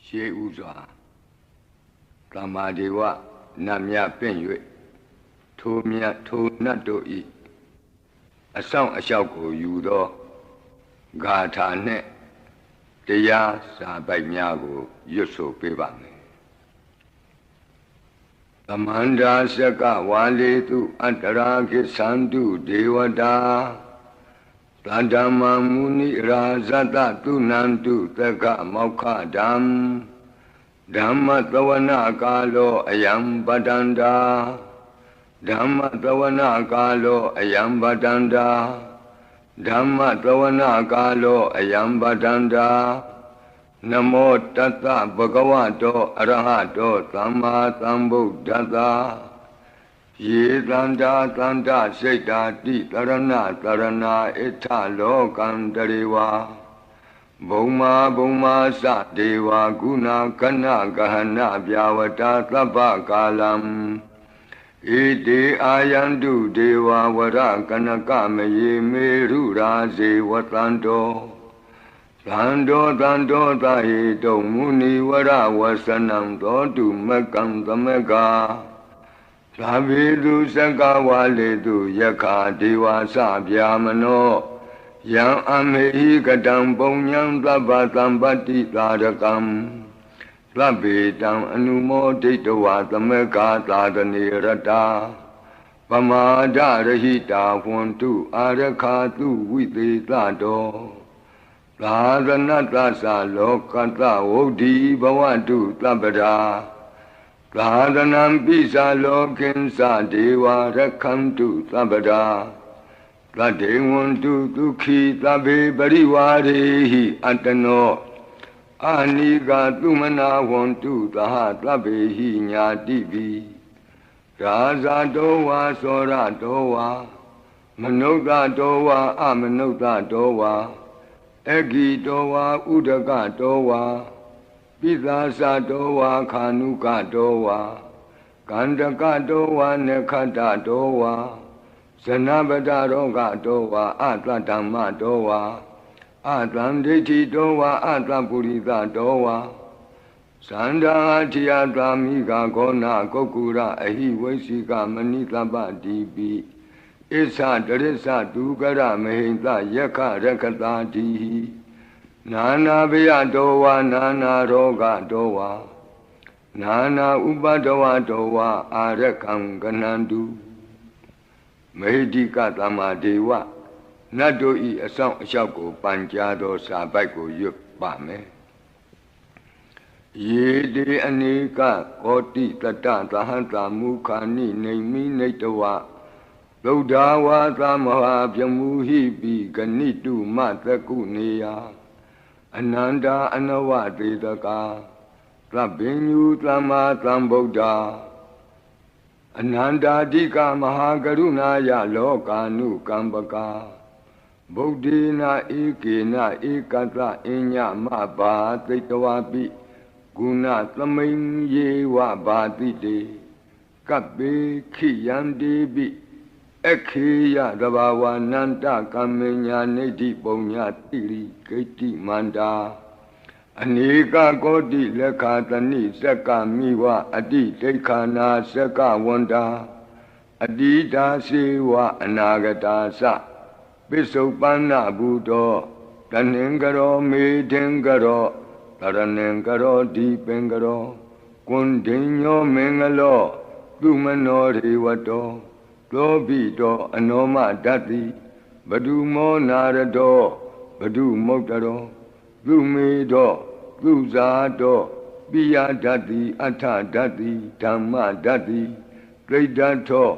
ရှေးဥစွာသမ္မာဒေဝနတ်မြပင့်၍ထိုမြတ်ထိုနတ်တို့ဤအဆောင်အလျှောက်ကိုယူသောဂါထာနှင့်တရားစာပိုက်များကိုရွတ်ဆိုပေးပါမယ်သမန္တာစကဝါလေတုအတ္တရာကိသန္တုဒေဝတာသတ္တမမုနိရာဇတတုနန္တုသက္ကမောက္ခဓမ္မဓမ္မသဝနာကာလောအယံပတန္တာဓမ္မသဝနာကာလောအယံပတန္တာဓမ္မသဝနာကာလောအယံပတန္တာနမောတတ္တဗဂဝတောအရဟတောသမ္မာသမ္ဗုဒ္ဓတ္တယေတန္တာတန္တစိတ်တာတိတရဏတရဏဣထလောကံတရေဝါဘုံမာဘုံမာသဒေဝကုဏကနဂဟနပြဝတာသဗ္ဗကာလံဣတိအာယန္တုဒေဝဝရကနကမယေမေရုရာဇေဝတန္တောသန္တောသန္တောသဟိတုမုနိဝရဝဆနံသောတုမကံသမက္ကာသာဝေတုစကဝါလေတုယက္ခာဒေဝသဗျာမနောယံအမေဟိကတံပုံညံသဗ္ဗသံပတ္တိသာရကံသဗ္ဗေတံအနုမောဒိတဝါသမက္ကာသာသနေရတာပမာဒရဟိတာဝန္တုအာရခာတုဝိသေသတောသာသနတ္တသလောကတဝုဒ္ဓိဘဝတုသဗ္ဗရာသာသနံပိသလောကိဉ္စဒေဝရခန္တုသဗ္ဗရာသတ္တေဝန္တုဒုက္ခိသဗ္ဗေပရိဝါရေဟိအတ္တနောအာနိကသုမနာဝန္တုသဟသဗ္ဗေဟိညာတိပိရာဇတောဝါသောရတောဝါမနုဿတောဝါအမနုဿတောဝါအဂိတောဝါဥဒကတောဝါပိသာသတောဝါခာနုကတောဝါကန္တကတောဝါနခတတောဝါဇနပတရောဂတောဝါအတ္တဓမ္မတောဝါအတ္တံဒိဋ္ဌိတောဝါအတ္တပုရိသတောဝါသန္တာထိယသာမိကဂောနာကုက္ကုရအဟိဝိသိကမဏိတပ္ပတိပိဣသတရိစ္ဆဒုက္ကရမဟိတယက္ခရက္ခတာတိနာနာဘယတောဝါနာနာရောဂတောဝါနာနာဥပဒဝတောဝါအာရခံကနန္တုမေဟိတိကသမ္မာဒေဝနတ်တို့ဤအဆောင်အလျှောက်ကိုပန်ကြားသောစာပိုက်ကိုရွတ်ပါမယ်ယေတိအနိကကောတိတတ္တသဟံတာမုခာနိနေမိနေတဝသုဒ္ဓဝါသမဟာပြမူဟိပိဂဏိတုမသကုနေယအနန္တာအနဝတေတကာသဗ္ဗညုသမ္မာသမ္ဗုဒ္ဓအနန္တာဓိကမဟာကရုဏာယလောကာနုကမ္ပကာဗုဒ္ဓေနဧကေနဧကတအညမဘာသိတဝပိဂုဏသမိန်ယေဝဘာတိတေကပ္ပေခိယံတိပိခေယသဘာဝနန္တကမ္မညာနိတိပုံညာတိရိဂိတိမန္တာအနိကကောတိလက်ခာတဏိစက္ကမိဝအတိဒိဋ္ဌာနာစက္ကဝန္တာအတိတာစေဝအနာဂတာသပိစုပန္နဘူတောတဏင်္ဂရောမေထင်္ဂရောတရဏင်္ဂရောဒီပင်္ဂရောကွန်ဒိညောမင်္ဂလောသူမနောရေဝတောသောဘိတောအနောမဓတ္တိဘဒုမောနာရတောဘဒုမုတ်တရောသူမေတောသူဇာတောပိယဓတ္တိအထဓတ္တိဓမ္မဓတ္တိဒိဋ္ဌထော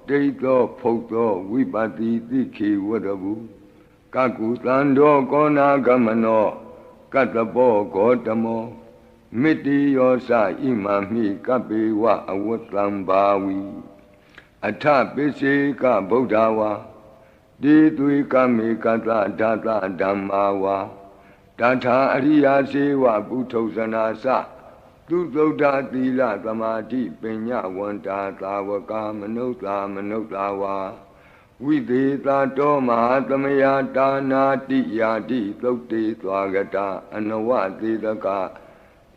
ဒိဋ္ဌောဖုတ်သောဝိပတိတိခေဝရဘူးကကုသံတော်ကောနာဂမနောကတ္တပောဂေါတမောမိတိယောသဣမမိကပ္ပေဝအဝတ္တံဘာဝီအထပိစေကဗုဒ္ဓဝါတိသွေကမေကတဓာတဓမ္မာဝါတထာအရိယာစေဝပုထုဇနာသသူသုဒ္ဓသီလသမာဓိပညာဝန္တာသာဝကမနုဿာဝါဝိသေသတောမဟာသမယတာနာတိယာတိသုတ်တေသွားကတာအနဝသေတက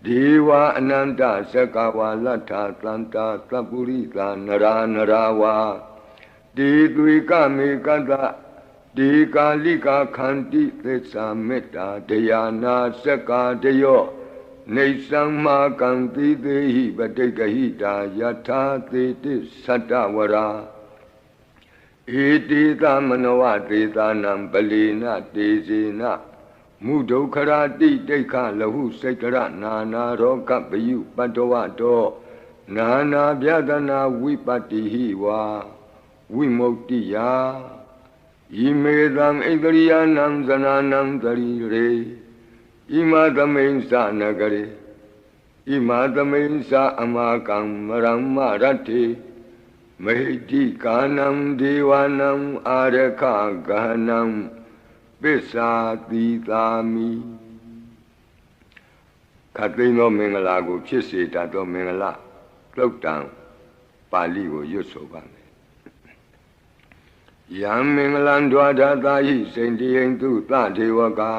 ဒ ဒေဝအနန္တသက္ကဝါလတ္ထသန္တာသပ္ပုရိသနရာနရာဝါတေသွေကမေကတ္တဒေကာလိကာခန္တိသစ္စာမေတ္တာဒယာနာသက္ကာတယောနေသံမာကံတိသေဟိပဋိက္ခဟိတာယထာသေတိသတ္တဝရာဧတိသမနဝသေသနံပလီနတေဇေနမုဒုက္ခရာတိတိခလဟုစိတ်ကရနာနာရောဂပယုပတ္တဝတောနာနာဗျဒနာဝိပတ္တိဟိဝါဝိမု ക്തി ယာဣမေသံဣန္ဒရိယနံဇနာနံသရိရေဣမသမိန်သနဂရေဣမသမိန်သအမကံမရမ္မရတ္တိမေတိကာနံဒေဝနံအာရခဂဟနံပစ္စာတိသာမိခတ်သိမ်းသောမင်္ဂလာကိုဖြစ်စေတတ်သောမင်္ဂလာသုတ်တံပါဠိကိုရွတ်ဆိုပါမယ်ယံမင်္ဂလံဒွါဒသာဟိစိန္တိဟိန္တုသဒေဝကာ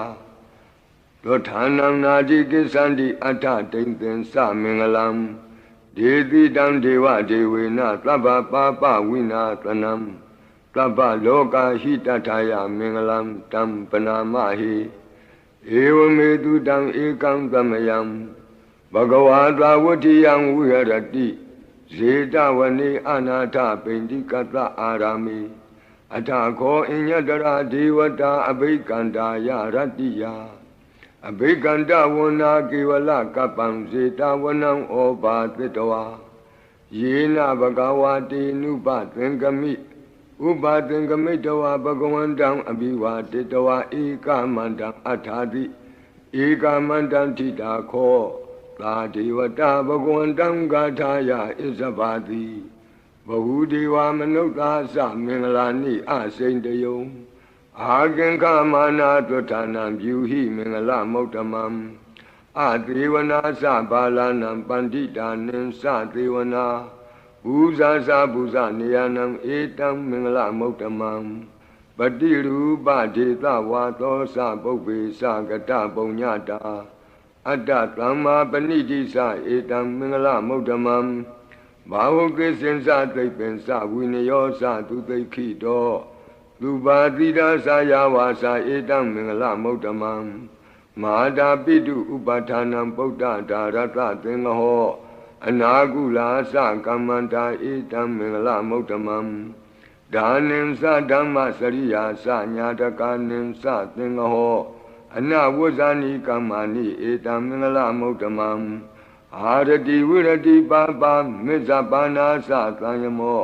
သောဌာနံနာတိကိစ္ဆန္တိအဋ္ဌတိန်သင်္စမင်္ဂလံဒေတိတံဒေဝဒေဝေနသဗ္ဗပါပဝိနာသနံသဗ္ဗလောကဟိတထာယမင်္ဂလံတံပနာမဟိဧဝမေတုတံဧကံသမယံဘဂဝါသာဝတ္ထိယံဝိဟရတိဇေတဝနေအနာထပိန္တိကတအာရမေအထခောအညတရာဒေဝတာအဘိကန္တာယရတ္တိယအဘိကန္တဝနာကေဝလကပ္ပံဇေတဝနံဩဘာသတ္တဝါယေနဘဂဝါတိနုပသင်္ကမိဥပါသင်္ကမိတဝါဘဂဝန္တံအဘိဝါတေတဝါဧကမန္တံအထာတိဧကမန္တံထိတာခောသာဒေဝတာဘဂဝန္တံဂါထာယဣဇဘာတိဘဟုဒေဝမနုဿာသမင်္ဂလာနိအစိန်တယုံအာကင်္ခမာနာတွဋ္ဌာနံပြုဟိမင်္ဂလမௌတမံအသေဝနာသဘာလနံပန္တိတာနိသသေဝနာဘူဇာသဘူဇနေယနံဧတံမင်္ဂလမௌတမံပတိရူပဒေသဝါသောသပုပ္ပေသကတပုညတာအတ္တသမ္မာပဏိတိသဧတံမင်္ဂလမௌတမံဘာဝကိစင်္စသိပ္ပင်္စဝိနယောသသူသိခိတောသူပါတိဒာသာယဝါစာဧတံမင်္ဂလမௌတမံမဟာတာပိတုဥပါဌာနံပုဒ္ဒဒါရတသင်္ဃဟောအနာကုလာသကမ္မန္တာဧတံမင်္ဂလမௌတမံဒါနိသဓမ္မစရိယာသညာတကာနိသသင်္ဃဟောအနဝဇ္ဇာနိကမ္မာနိဧတံမင်္ဂလမௌတမံအာရတိဝိရတိပါပါမေဇပါနာသသံယမော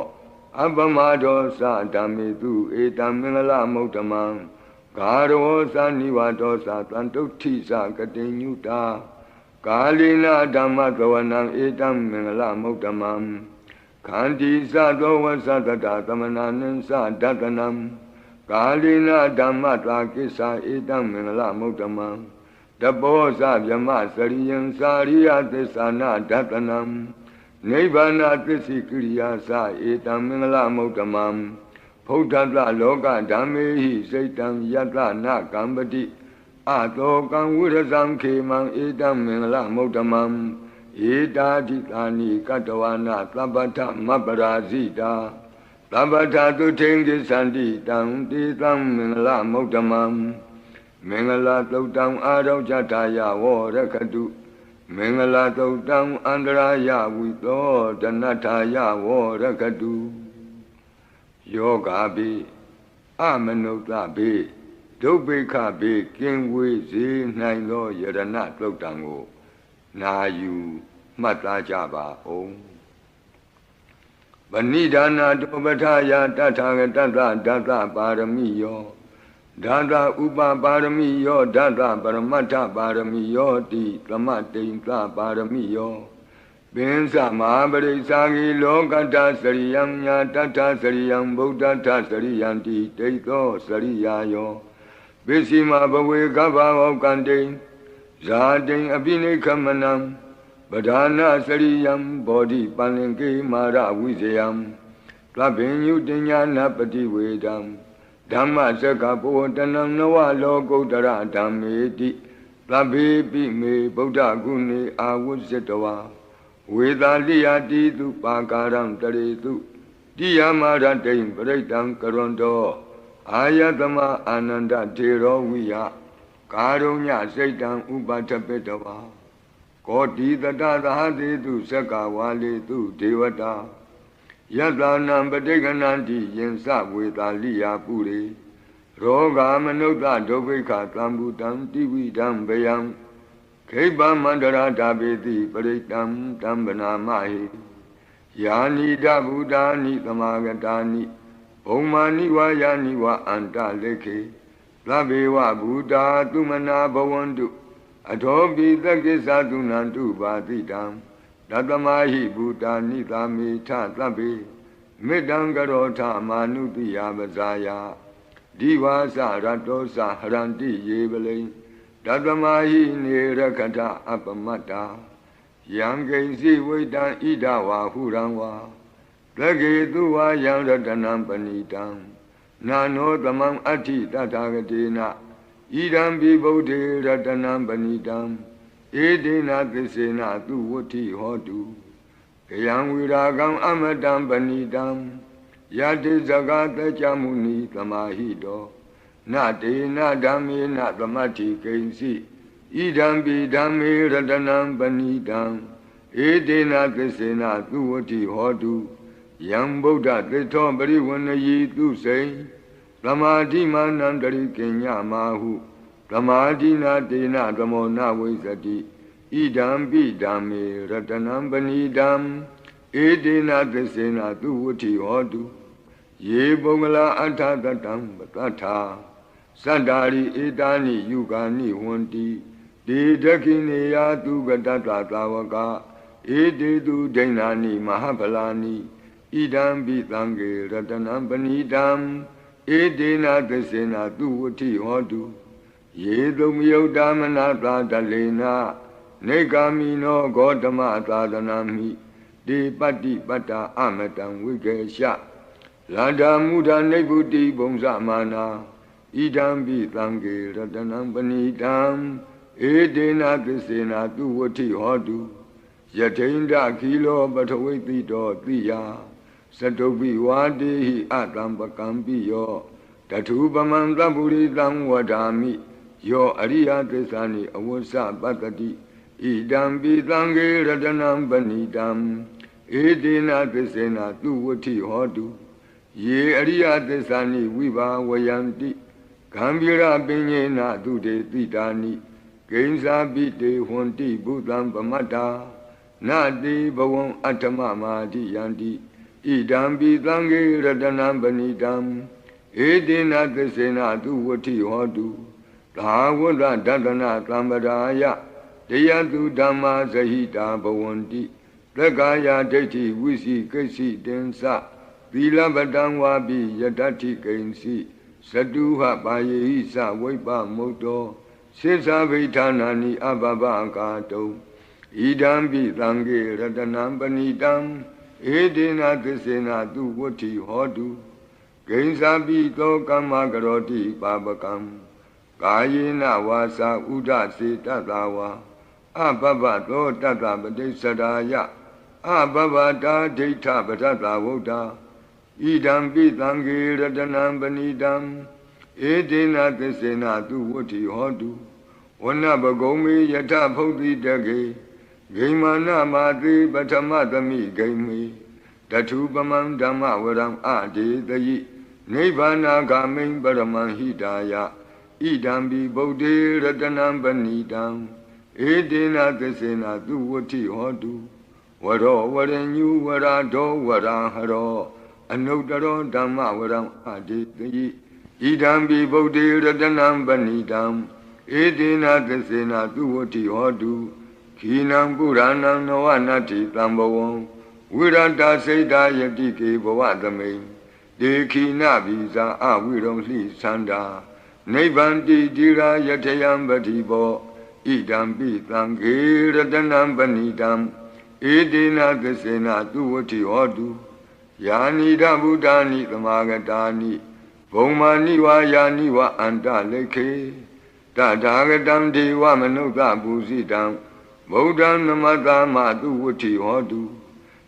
အပမဒောသဓမ္မေတုဧတံမင်္ဂလမௌတမံဂါရောသနိဝါဒောသတံတုဋ္ဌိသကတိညုတာကာလိနာဓမ္မသဝနံဧတံမင်္ဂလမௌတမံခန္တီသသောဝသတတသမနာနိသဒတနံကာလိနာဓမ္မတာကိစ္ဆာဧတံမင်္ဂလမௌတမံတဘောဇဗြမစရိယံစာရိယသစ္ဆာနာဒတနံနိဗ္ဗာနသစ္စိကိရိယာသဧတံမင်္ဂလမௌတမံဖုဒ္ဓတလောကဓမ္မေဟိစိတ်တံယတနာကံပတိအတောကံဝိရဇံခေမံဧတံမင်္ဂလမௌတမံဧတာတိသာနိကတဝနာသဗ္ဗထမပ္ပရာဇိတာသဗ္ဗထသုထိန်ကိသန္တိတံတေသံမင်္ဂလမௌတမံမင်္ဂလာသုတ်တံအာရောဇတာယဝရခတုမင်္ဂလာသုတ်တံအန္တရာယဝိသောဒနထာယဝရခတုယောဂါပိအမနုဿပိဒုဗ္ဗေခပိကင်ဝေစေနိုင်သောယရဏသုတ်တံကိုနာယူမှတ်သားကြပါဦးဗဏိဒါနာတောပဋ္ဌာယတထာဂတတဒတပါရမိယောဒါသဥပပါရမိယောဒါသပရမတ္ထပါရမိယောတိသမတိန်သပါရမိယောပင်္စမဟာပရိစ္ဆာဂိလောကတ္တစရိယံညာတတ္ထစရိယံဗုဒ္ဓတ္ထစရိယံတိဒိဋ္ဌောစရိယာယောပစ္စည်းမဘဝေကဗ္ဗဝကန္တိဇာတိအပိနိခမနံပဓာနာစရိယံဘောဓိပန္လင်ကေမာရဝိဇယံသဗ္ဗညုတညာနပတိဝေဒံဓမ္မစကဘောတနံနဝလောကုတ္တရဓမ္မေတိ သဗ္ဗေပိမေဗုဒ္ဓဂုဏေအာဝုဇ္ဇတဝါဝေသာလိယတိတုပါကာရံတရေတုတိယမရတိံပရိတံကရွန်တောအာယတမအာနန္ဒထေရောဝိယကာရုညစိတ်တံဥပထပိတဝါကောတိတတသဟတိတုသက္ကဝါလေတုဒေဝတာယတနံပဋိက္ခဏန္တိယင်္စဝေသာလိယပုရိရောဂာမနုဿဒုဗ္ဗိခသံဗုတံတိဝိဒံဗယံခိဗ္ဗမန္တရာတာပေတိပရိတံတံဗနာမဟိယာနိဒဗုဒ္ဓာနိသမာဂတာနိဘုံမာနိဝါယာနိဝါအန္တလေခေသဗ္ဗေဝဗုဒ္ဓာတုမနာဘဝန္တုအထောပိသက္ကိသသုနန္တုပါတိတံတတမဟိဗုဒ္ဓာနိသာမေထသဗ္ဗေမေတ္တံကရောထမာနုတိယပဇာယဒီဝါစရတောစဟရန္တိယေပလိတတမဟိနေရခထအပမတ္တာယံကိဉ္စီဝိတံဣဒဝါဟုရံဝါသကေတုဝါယံရတနံပဏိတံနာနောသမံအဋ္ဌိတထာဂတေနဣဒံပိဗုဒ္ဓေရတနံပဏိတံဧတေနသစ္စေနသူဝဋ္ဌိဟောတုကယံဝိရာဂံအမတံပဏိတံယတိဇဂတကြမုနိသမာဟိတောနတေနဓမ္မေနသမတ္ထိကိဉ္စီဣဒံပိဓမ္မေရတနံပဏိတံဧတေနသစ္စေနသူဝဋ္ဌိဟောတုယံဗုဒ္ဓသစ္ထောပရိဝဏယိသူစိံသမာဓိမာနံတရိကိညမာဟုသမာဓိနာတေနသမောနဝိသတိဣဒံပိဓမ္မေရတနံပဏိတံဧတေနသစ္စေနသူဝဋ္ဌိဟောတုယေပုဂ္ဂလာအထသတံပတ္ထာသတ္တာရိဧတာနိယုဂာနိဝန္တိဒေဒခိနေယသူကတတသာဝကဧတေတုဒိဏာနိမဟာဗလာနိဣဒံပိသံဃေရတနံပဏိတံဧတေနသစ္စေနသူဝဋ္ဌိဟောတုယေသုမယုတ်တမနာသာတလေနနေဂာမိနောဂေါတမသာသနာမိဒေပတ္တိပတ္တာအမတံဝိကေရှလန္ဒာမုဒာနိဗ္ဗုတိဘုံဇမာနာဣဒံပိသံဃေရတနံပဏိတံဧတေနသစ္စေနသူဝဋ္ဌိဟောတုယထိန္ဒခိလောပထဝိတိတောတိယသတုပိဝါတိဟိအတံပကံပိယောတထုပမံသဗ္ဗုရိတံဝဒာမိယောအရိယသစ္စာနိအဝစ္စပတ္တိဣဒံပိသံဃေရတနံပဏိတံဧတေနသစ္စေနသူဝဋ္ဌိဟောတုယေအရိယသစ္စာနိဝိဘာဝယန္တိဂံဗီရပညေနသူတေတိတာနိကိဉ္စာပိတေဟွန်တိဘုသံပမတ္တာနတိဘဝံအတ္တမမာတိယန္တိဣဒံပိသံဃေရတနံပဏိတံဧတေနသစ္စေနသူဝဋ္ဌိဟောတုသာဝတ္တဒတနာသံပဒါယတရားသူဓမ္မာဇဟိတာဘဝန္တိသက္ကာယဒိဋ္ဌိဝိစီကိစ္စိတင်္စသီလပတံဝါပိယတ္ထိကိဉ္စီသတုဟပါယေဟိသဝိပ္ပမုတ်တောစေသဗိဌာနာနိအဘဘကာတုံဣဒံပိသံဃေရတနံပဏိတံဧတေနသစ္စေနသူဝဋ္ဌိဟောတုကိဉ္စာပိသောကမ္မကရောတိပါပကံကာယေနဝါစာဥဒစေတတဝါအဘဘသောတတပတိစ္ဆဒါယအဘဘတာဒိဋ္ဌပတ္တဝုဒ္ဓဣဒံပိသံဃေရတနံပဏိတံဧတေနသစ္စေနသူဝဋ္ဌိဟောတုဝနပဂုံမေယထဖုတ်တိတကေဂိမာနမာတိပထမသမိဂိမေတထုပမံဓမ္မဝရံအဒေတယိနိဗ္ဗာနာဂမိံပရမံဟိတာယဣဒံပိဗုဒ္ဓေရတနံပဏိတံဧတေနသစ္စေနသူဝဋ္ဌိဟောတုဝရောဝရညုဝရာဒောဝရာဟရောအနုတ္တရောဓမ္မဝရံအဒေတယိဣဒံပိဗုဒ္ဓေရတနံပဏိတံဧတေနသစ္စေနသူဝဋ္ဌိဟောတုခိနံပုရဏံနဝနတ္ထိတံဘဝံဝိရတစိတ်တာယတိကေဘဝသမိန်ဒေခိနဗိဇာအဝိရုံလှိသန္တာနိဗ္ဗန္တိတိရာယထယံပတိဘောဣဒံပိသံဃေရတနံပဏိတံဧတေနသစ္စေနသူဝဋ္ဌိဟောတုယာနိဒဗုဒ္ဓာနိသမာဂတာနိဘုံမာနိဝါယာနိဝအန္တလေခေ Tatagatam Deva Manuta Busidam Bodhan Namadama Duvuti Hodu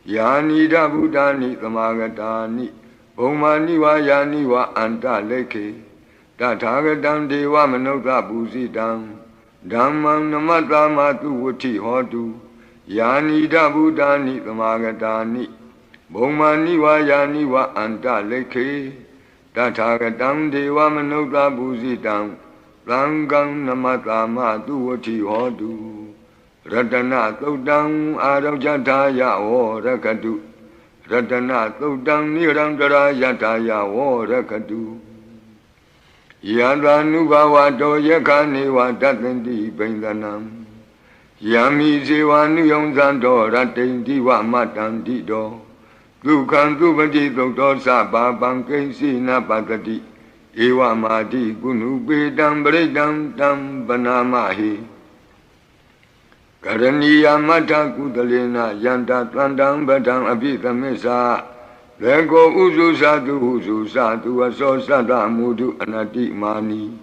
Yanida Buddhani Tamagatani Omaniwa Yaniwa Anta Leke Tatagatam Deva Manuta Busidam Dhammam Namadama Duvuti Hodu Yanida Buddhani Tamagatani Omaniwa Yaniwa Anta Leke Tatagatam Deva Manuta Busidam Langam Namatama Duvati Hodu Ratana Todang Arajataya O Rakadu Ratana Todang Nirandara Yataya O Rakadu Yadanubawa Do Yakaniwa Datendi Bendanam Yami Zewanu Yonzando Ratendi Wa Matandido Dukan Duvati Dodosa Babankensi Napatati Ewa Madi Gunu Bedam Bredam Dam Banamahi Karaniya Mata Kudalena Yanta Tlandam Badam Abita Mesa Lego Uzu Sadu Aso Sada Mudu Anati Mani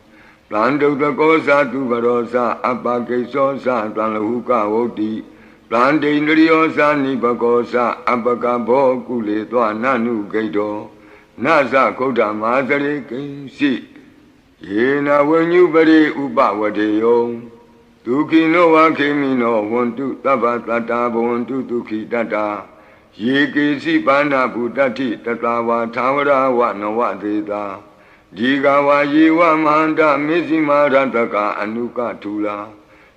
Plando the Gosa to Varosa Abake Sosa Planlahuka Oti Plande Nriosa Nibagosa Abakabo Kule Nanu Gaido Nasa Koda Mazare Kinsi Yena when you bari Ubawadeo Tuki no Wakimi no want to Tabatata want to Tuki Tata Yiki Sipana Budati Tatawa Tawara Wanawa Deda Jigawa Yewa Manda Mizima Rantaka Anuka Tula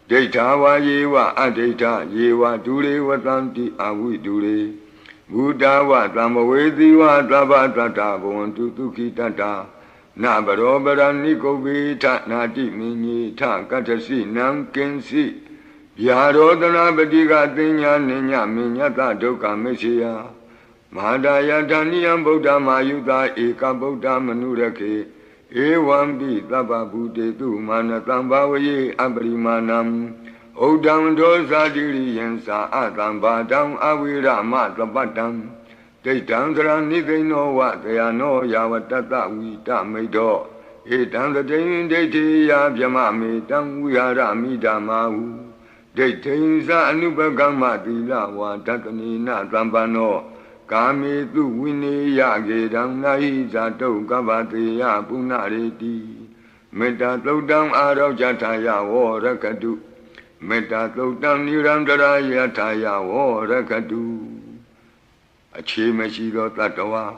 Detawa Yewa Adeta Yewa Dure Watanti Awi Dure Buddha wa Tamawedi wa Tabatata Bontu Tuki Tata Nabarobara Nikobi Nati Mini Ta Katasi Nam Kensi Yarodana Badiga Dinya Ninya Minyata Doka Mesia Madaya Daniam Buddha Mayuda Eka Buddha Manurake Ewambi Taba Bude Tu Manatambawaye Abrimanam Odam Dosa Diriyensa Adam Badam Awira Matabatam Daytandra Nidino Wat they are no Yawatata Wita Medo Etam the Dain Dati Yabamami Dam Wiara Midamahu Daytinsa Anubagama Dila Watatani Natambano Kami Tu Winnie Yagedam Naiza To Gavati Yapunareti Meta Todam Aro Jataya War Rakadu Meta Todam Nirandara Yataya War Rakadu Achi Meshido Tatawa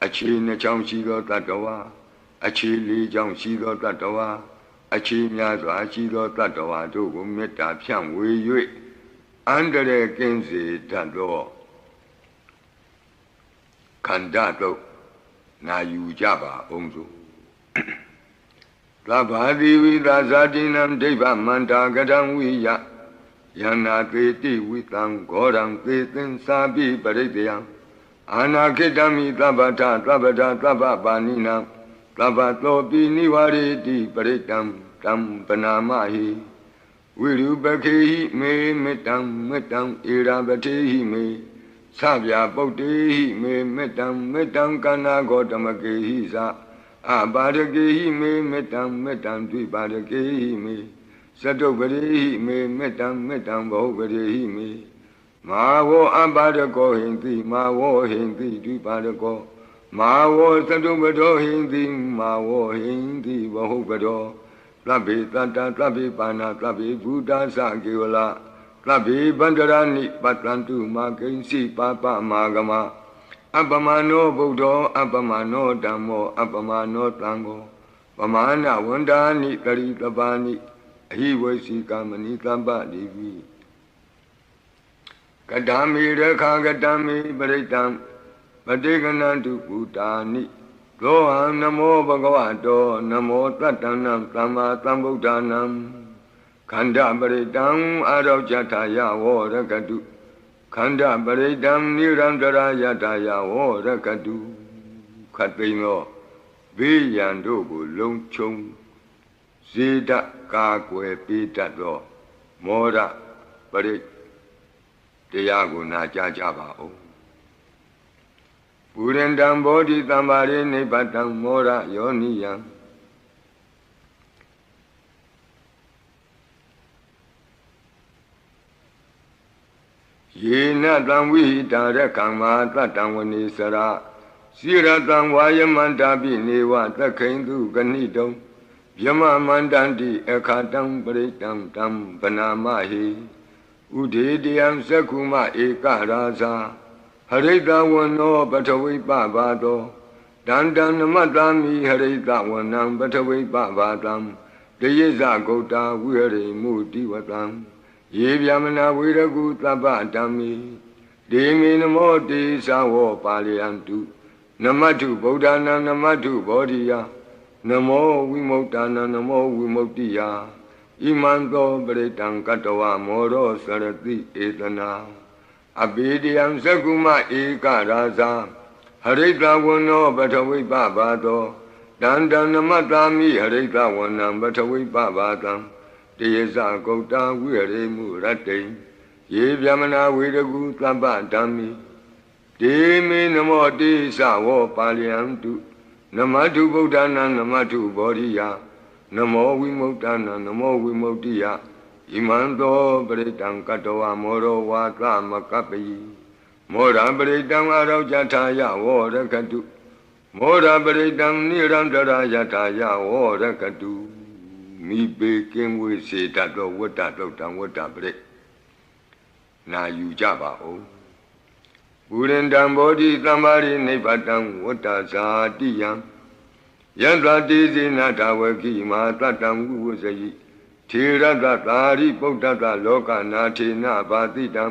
Achi Nacham Shido Tatawa Achi Li Jam Shido Tatawa Achi Nyazo Achido Tatawa To Meta Piang Wei Yui Under the Kenzi Tado Kandato Na Yujaba Onzo Labadi Vidazadinam Deva Manda Gadam Wiya Yana Teti Witang Godam Tetin Sabi Paredeam Anaketami Tabata Tabata Tababanina Tabato Biniwareti Paretam Tam Panamahi Wirubake me metam irabate me Sabya Bote me metam kana gotamake sa Abadake me metam Dibadake me Satobare me metam Bobare me Mawo Abadako Hindi Mawo Hindi Dibadako Mawo Satobado Hindi Mawo Hindi Bahobado Tlabi Tata Tlabi Pana Tlabi Buddha Sakiwala Tlabi Bandarani Patlantu Makensi Papa Magama Abamano Buddha Abamano Dhammo Abamano Tango Pamana Wandani Karitabani He was Kamani Tamba Devi Kadami Rekha Kadami Baritam Padeganantu Putani Goham Namo Bhagavato Namo Tatanam Tama Tambudanam Kanda Baritam Arajataya Vorakadu Kanda Baritam Nirandara Yataya Vorakadu Katino Viyandobu Longchung Zida Kakwe Pitato Mora Barit Deyago Najajaba O Purendam Bodhi Tambari Nipatam Mora Yoniyam ယေနတံဝိဟိတာရကံမာတတံဝနေစရစီရတံဝါယမန္တာပိနေဝသခိန်တုကဏိတုံယမမန္တန္တိအခါတံပရိတံတံဗနာမဟိဥဒေတယံသက္ခုမဧကရာဇာဟရိတဝနောပထဝိပဘာတောတန္တံနမတ္တမိဟရိတဝနံပထဝိပဘာတံတယေဇဂௌတာဝိဟရိမုတိဝတံယေဗျမနာဝိရကုသဗ္ဗဓမ္မိဒေမေနမောတိသဝောပါလယန္တုနမတ္ထုဗုဒ္ဓနာနမတ္ထုဘောဓိယနမောဝိမု ക്ത နာနမောဝိမု ക്തി ယဣမံသောပရိတံကတဝမောရောစရတိဧတနာအဘိဓိယံသက္ကုမဧကရာဇာဟရိတဝနောပထဝိပဘာတောတန္တံနမတ္တာမိဟရိတဝနံပထဝိပဘာတံတယေဇဂௌတာဝိဟရိမုရတ္တိယေဗျမနာဝေရကုသဗ္ဗဓမ္မိဒေမေနမောတိသဝောပါလယန္တုနမတ္ထုဗုဒ္ဓနာနမတ္ထုဘောဓိယနမောဝိမု ക്ത နာနမောဝိမု ക്തി ယဣမံသောပရိတံကတဝမောရောဝါသမကပ္ပိမောရပရိတံအရောကြထာယဝောရကတုမောရပရိတံနိရန္တရာယထာယဝောရကတုမိပေကင်းဝေစေတတ်သောဝတ္တတုတ်တံဝတ္တပရိနာယူကြပါဦးပုရိန္တံဘောဓိသမ္မာရိနိဗ္ဗတံဝတ္တဇာတိယံယန္တတိဇေနတာဝကိမာတတံဝုဝဇယိထေရတသာရိပုတ္တတလောကနာထေနဘာတိတံ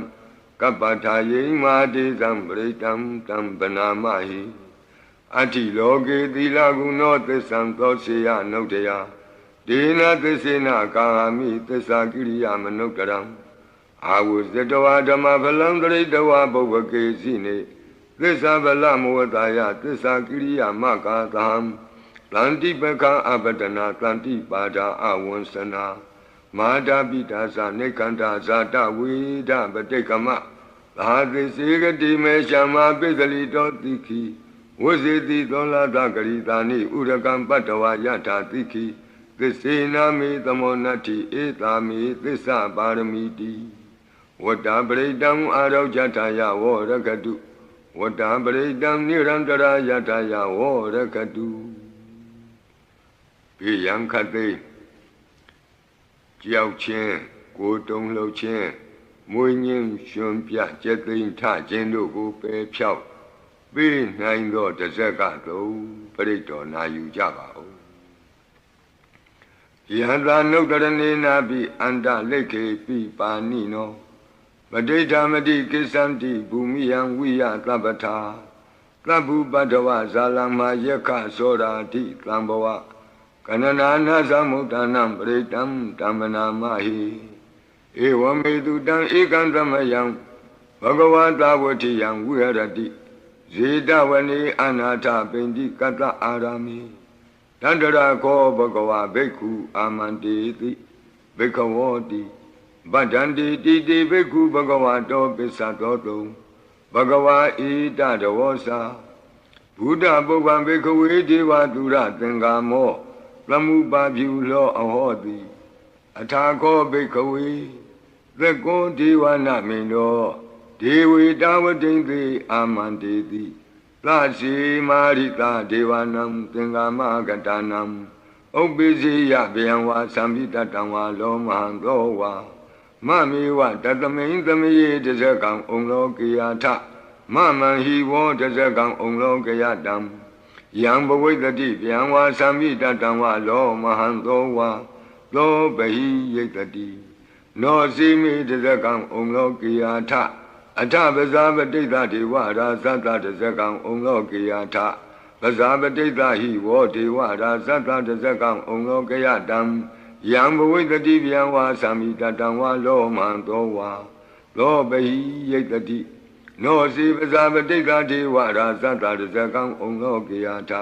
ကပ္ပထာယိမာတေသံပရိတံတံဗနာမဟိအတ္တိလောကေသီလဂုဏောသစ္ဆံသောစေယနုတ္တယဒေနသစ္စေနကာမိသစ္စာကိရိယာမနုတ္တရံအာဝုဇတဝါဓမ္မဖလံတရိတဝါဘုဗ္ဗကေစီနေသစ္စာဗလမောတာယသစ္စာကိရိယာမကာသံတန္တိပခာအပတနာတန္တိပါဒာအဝံစနာမာတာပိတာသနေကန္တာဇာတဝိဒပတိကမသာသစ္စေကတိမေရှမပိသလိတောတိခိဝဇေတိသောလာတဂရိတာနိဥရကံပတ္တဝါယထာတိခိသစ္စေနာမေသမောနတ္တိဧတာမေသစ္စာပါရမီတိဝတ္တပရိတံအာရောကြထာယဝောရကတုဝတ္တပရိတံနိရန္တရာယထာယဝောရကတုပိယံခတိကြောက်ခြင်းကိုယ်တုံလှုပ်ခြင်းမွေးညင်းရှင်ပြကျက်သိမ်းထခြင်းတို့ကိုပယ်ဖြောက်ပေးနိုင်သောတဇက်ကသုံးပရိတော်နာယူကြပါဦးယဟတာနုတ္တရဏေနာပိအန္တလိခေပိပါဏိနောပဋိဋ္ဌာမတိကိသန္တိဘူမိယံဝိယသဗ္ဗထာသဗ္ဗုပတ္တဝဇာလမယက္ခသောရာတိသံဘဝကနနာနာသမုဒ္ဒနာပရိတံဓမ္မနာမဟိဧဝမေတုတံဧကံသမယံဘဂဝတာဝတိယံဝိဟရတိဇေတဝနေအနာထပိန္တိကတ္တအာရမိတန္တရာခောဘဂဝဘိက္ခုအာမန္တေတိဘိက္ခဝောတိဗဒ္ဒန္တိတိတိဘိက္ခုဘဂဝတောပစ္စသောတုံဘဂဝါဣတတဝောစာဘုဒ္ဓပုဗ္ဗံဘိက္ခဝေဒေဝသူရသင်္ကာမောသမုပါဖြူလောအဟောတိအထာခောဘိက္ခဝေသက္ကောဒေဝနာမိန်တောဒေဝေတာဝတိံသေအာမန္တေတိသစီမာရိတာဒေဝနံသင်္ကာမကတနံဥပ္ပိစီယဗျံဝါသံပိတတံဝါလောမဟံသောဝါမမေဝတတမိန်သမယေတဇကံဩလောကေယထမမံဟိဝောတဇကံဩလောကေယတံယံဘဝိတတိဗျံဝါသံပိတတံဝါလောမဟံသောဝါသောဘဟိယိတတိနောစီမိတဇကံဩလောကေယထအထပဇာပတိတဒေဝရာသတ္တတဇကံဩလောကေယထပဇာပတိတဟိဝောဒေဝရာသတ္တတဇကံဩလောကေယတံယံဘဝိတတိဗျံဝါသံမိတတံဝါလောမံသောဝါသောဘဟိယိတတိနောစီပဇာပတိတဒေဝရာသတ္တတဇကံဩလောကေယထ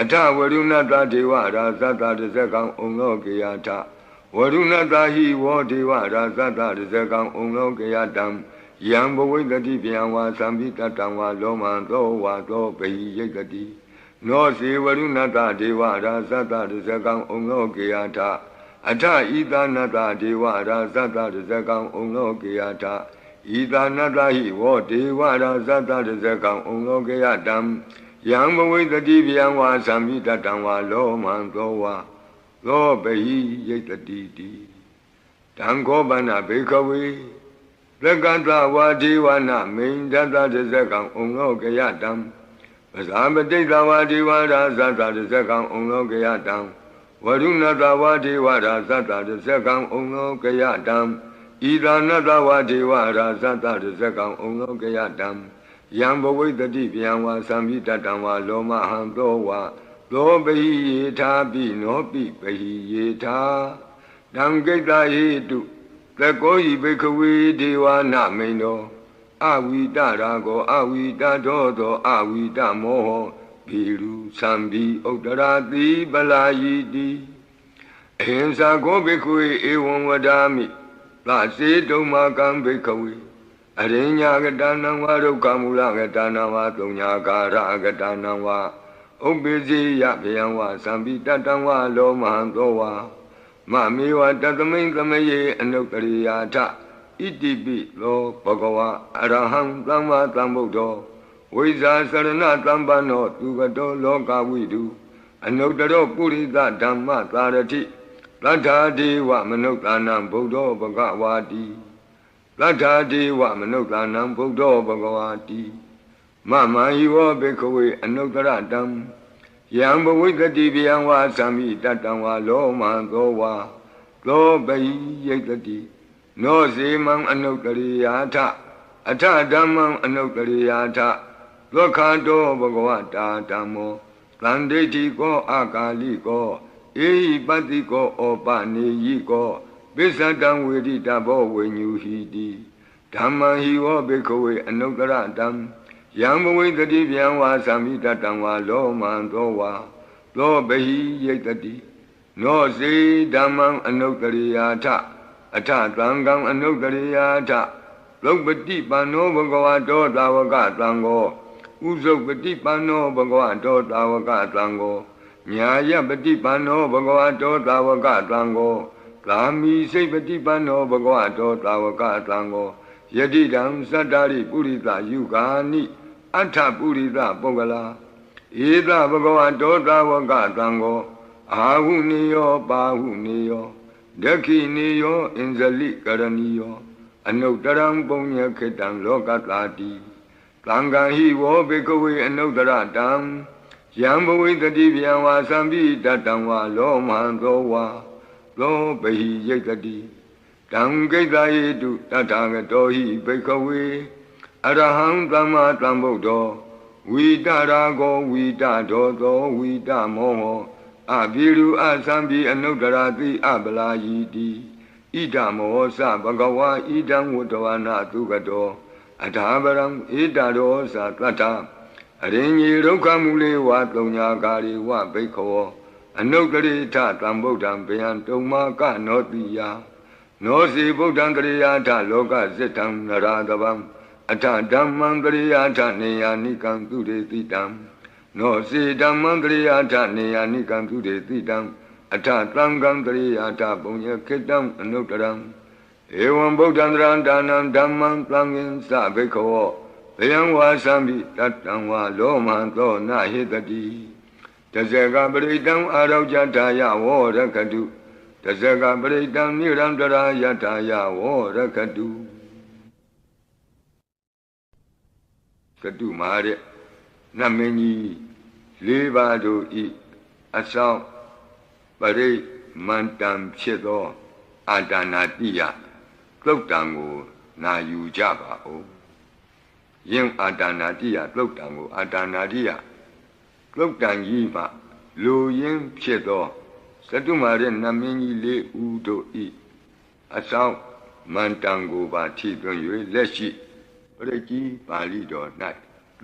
အထဝရုဏတဒေဝရာသတ္တတဇကံဩလောကေယထဝရုဏတဟိဝောဒေဝရာသတ္တတဇကံဩလောကေယတံယံဘဝိတတိဗျံဝါသံပိတတံဝါလောမံသောဝါသောဘဟိယိတတိနောစီဝရုဏတဒေဝရာသတ္တတဇကံဩလောကေယထအထဣသနတဒေဝရာသတ္တတဇကံဩလောကေယထဣ ဤသာနတဟိဝောဒေဝရာဇတတဇကံဩလောကေယတံယံဘဝိတတိဗျံဝါသံမိတတံဝါလောမံသောဝါသောပဟိယိတတိတိတံခောပနဘေခဝေသက္ကတဝါဒေဝနာမိန်တတတဇကံဩလောကေယတံပဇာပတိတဝါဒေဝရာဇတတဇကံဩလောကေယတံဝရုဏတဝါဒေဝရာဇတတဇကံဩလောကေယတံဣဒာနတဝါဒေဝရာဇတတဇကံဩလောကေယတံယံဘဝိတတိဗျံဝါသံမိတတံဝါလောမဟံသောဝါသောပဟိယေထာပိနောပိပဟိယေထာတံကိတ္တဟိတုသကောယိဘိခဝေဒေဝနာမိန်တော်အဝိတရာကောအဝိတတောသောအဝိတမောဟဘီရုသံဘိဥတရာတိပလာယိတိအဟိံစာကောဘိခဝေဧဝံဝဒာမိသစေတုံမာကံဘိခဝေအရိညာကတနံဝါဒုက္ခမူလကတနံဝါသုံးညာကာရကတနံဝါဥပ္ပိစီယဗျံဝါသံပိတတံဝါလောမဟံသောဝါမမေဝတသမိန်သမယေအနုတ္တရိယာထဣတိပိလောဘဂဝါအရဟံသမ္မာသမ္ဗုဒ္ဓောဝိဇာစရဏသမ္ပန္နောသူကတောလောကဝိတုအနုတ္တရောပုရိသဓမ္မသာရတိသတ္ထာဒေဝမနုဿာနံဗုဒ္ဓောဘဂဝါတိသတ္ထာဒေဝမနုဿာနံဗုဒ္ဓောဘဂဝါတိမမံဟိဝေဘိခဝေအနုတ္တရတံယံဘဝိတတိဗျံဝါသံမိတတံဝါလောမံသောဝါသောပဟိယိတတိနောစေမံအနုတ္တရိယာထအထဓမ္မံအနုတ္တရိယာထသောခန္တောဘဂဝတာဓမ္မောသန္တိတိကောအာကာလိကောဧဟိပတ္တိကောဩပနေယိကောပိစ္ဆတံဝေဒိတဘောဝိညူဟိတိဓမ္မံဟိဝောဘိခဝေအနုတ္တရတံယံဘဝိတတိဗျံဝါသံမိတတံဝါလောမံသောဝါသောပဟိယိတတိနောစေဓမ္မံအနုတ္တရိယာထအထသံဃံအနုတ္တရိယာထလုပတိပန္နောဘဂဝတောသာဝကသံဃောဥဇုပတိပန္နောဘဂဝတောသာဝကသံဃောညာယပတိပန္နောဘဂဝတောသာဝကသံဃောကာမိစိတ်ပတိပန္နောဘဂဝတောသာဝကသံဃောယတိတံသတ္တရိပုရိသယုဂာနိအထပုရိသပုဂ္ဂလာဧသဘဂဝတောသာဝကသံဃောအာဟုနိယောပါဟုနိယောဒက္ခိနိယောအင်ဇလိကရဏီယောအနုတ္တရံပုညခေတံလောကတာတိသံဃာဟိဝောဘိကဝေအနုတ္တရတံယံဘဝိတတိဗျံဝါသံပိတတံဝါလောမံသောဝါသောပဟိယိတတိတံကိတ္တဟိတုတထာဂတောဟိဘိကဝေအရဟံသမ္မာသမ္ဗုဒ္ဓောဝိတရာကောဝိတဒောသောဝိတမောဟောအဘိရုအသံပိအနုတ္တရာတိအပလာယိတိဣဒမောသဘဂဝါဣဒံဝတ္တဝနာသုကတောအထာပရံဣဒရောသတတ္ထအရိညေဒုက္ခမူလေဝသုံးညာကာရိဝဘိခောအနုတ္တရိထသံဗုဒ္ဓံဗျံတုံမာကနောတိယနောစီဗုဒ္ဓံတရိယာထလောကစိတံနရာတဗံအထဓမ္မံတရိယာထနေယာနိကံသူရေတိတံနောစီဓမ္မံတရိယာထနေယာနိကံသူရေတိတံအထသံဃံတရိယာထပုံညခေတံအနုတ္တရံဧဝံဗုဒ္ဓံတရံဒါနံဓမ္မံသံဃင်္စဘိခောဗျံဝါသံပိတတံဝါလောမံသောနဟိတတိတဇေကပရိတံအာရောကြတာယဝောရခတုတဇေကပရိတံနိရံတရာယတာယဝောရခတုကတုမာတဲ့နတ်မင်းကြီး၄ပါးတို့ဤအဆောင်ပရိမန္တံဖြစ်သောအာတာနာတိယသုတ်တံကိုနာယူကြပါဦးယင်းအာတာနာတိယသုတ်တံကိုအာတာနာတိယသုတ်တံကြီးမှလူရင်းဖြစ်သောသတုမာရဲ့နတ်မင်းကြီး၄ဦးတို့ဤအဆောင်မန္တံကိုပါထိသွင်း၍လက်ရှိပရိကြီးပါဠိတော်၌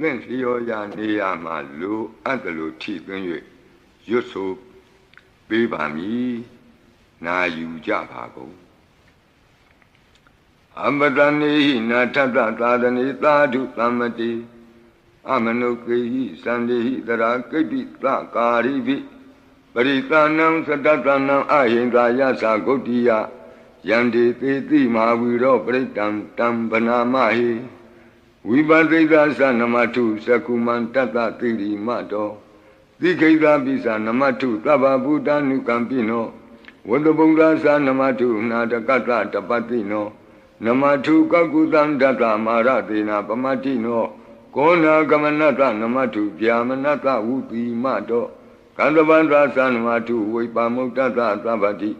သင်လျော်ရာနေရာမှာလူအပ်တယ်လို့ထိသွင်း၍ရွတ်ဆိုပေးပါမည်နာယူကြပါကုန်အမတနေဟိနာထတသာသနေသာဓုသမ္မတိအမနုကေဟိသန္တိဟိတရာကိပိသကာရိပိပရိသနံသတ္တနံအဟိန္ဒာယသဂုတ်တိယ ယန္တိသေတိမဟာဝီရောပရိတံတံဗနာမဟိဝိပသိသသနမထုသကုမံတတ္တတိရိမတောသိခိတပိသနမထုသဗ္ဗဗုဒ္ဓ ानु ကံပိနောဝတ္တဗုဒ္ဓသနမထုနာတကတ္တတပတိနောနမထုကကုသံတတ္တမာရသေနာပမတိနောကောနာကမနတနမထုဗျာမနတဝုတိမတောကန္တဗန္တသနမထုဝိပါမုတ္တသသဗ္ဗတိ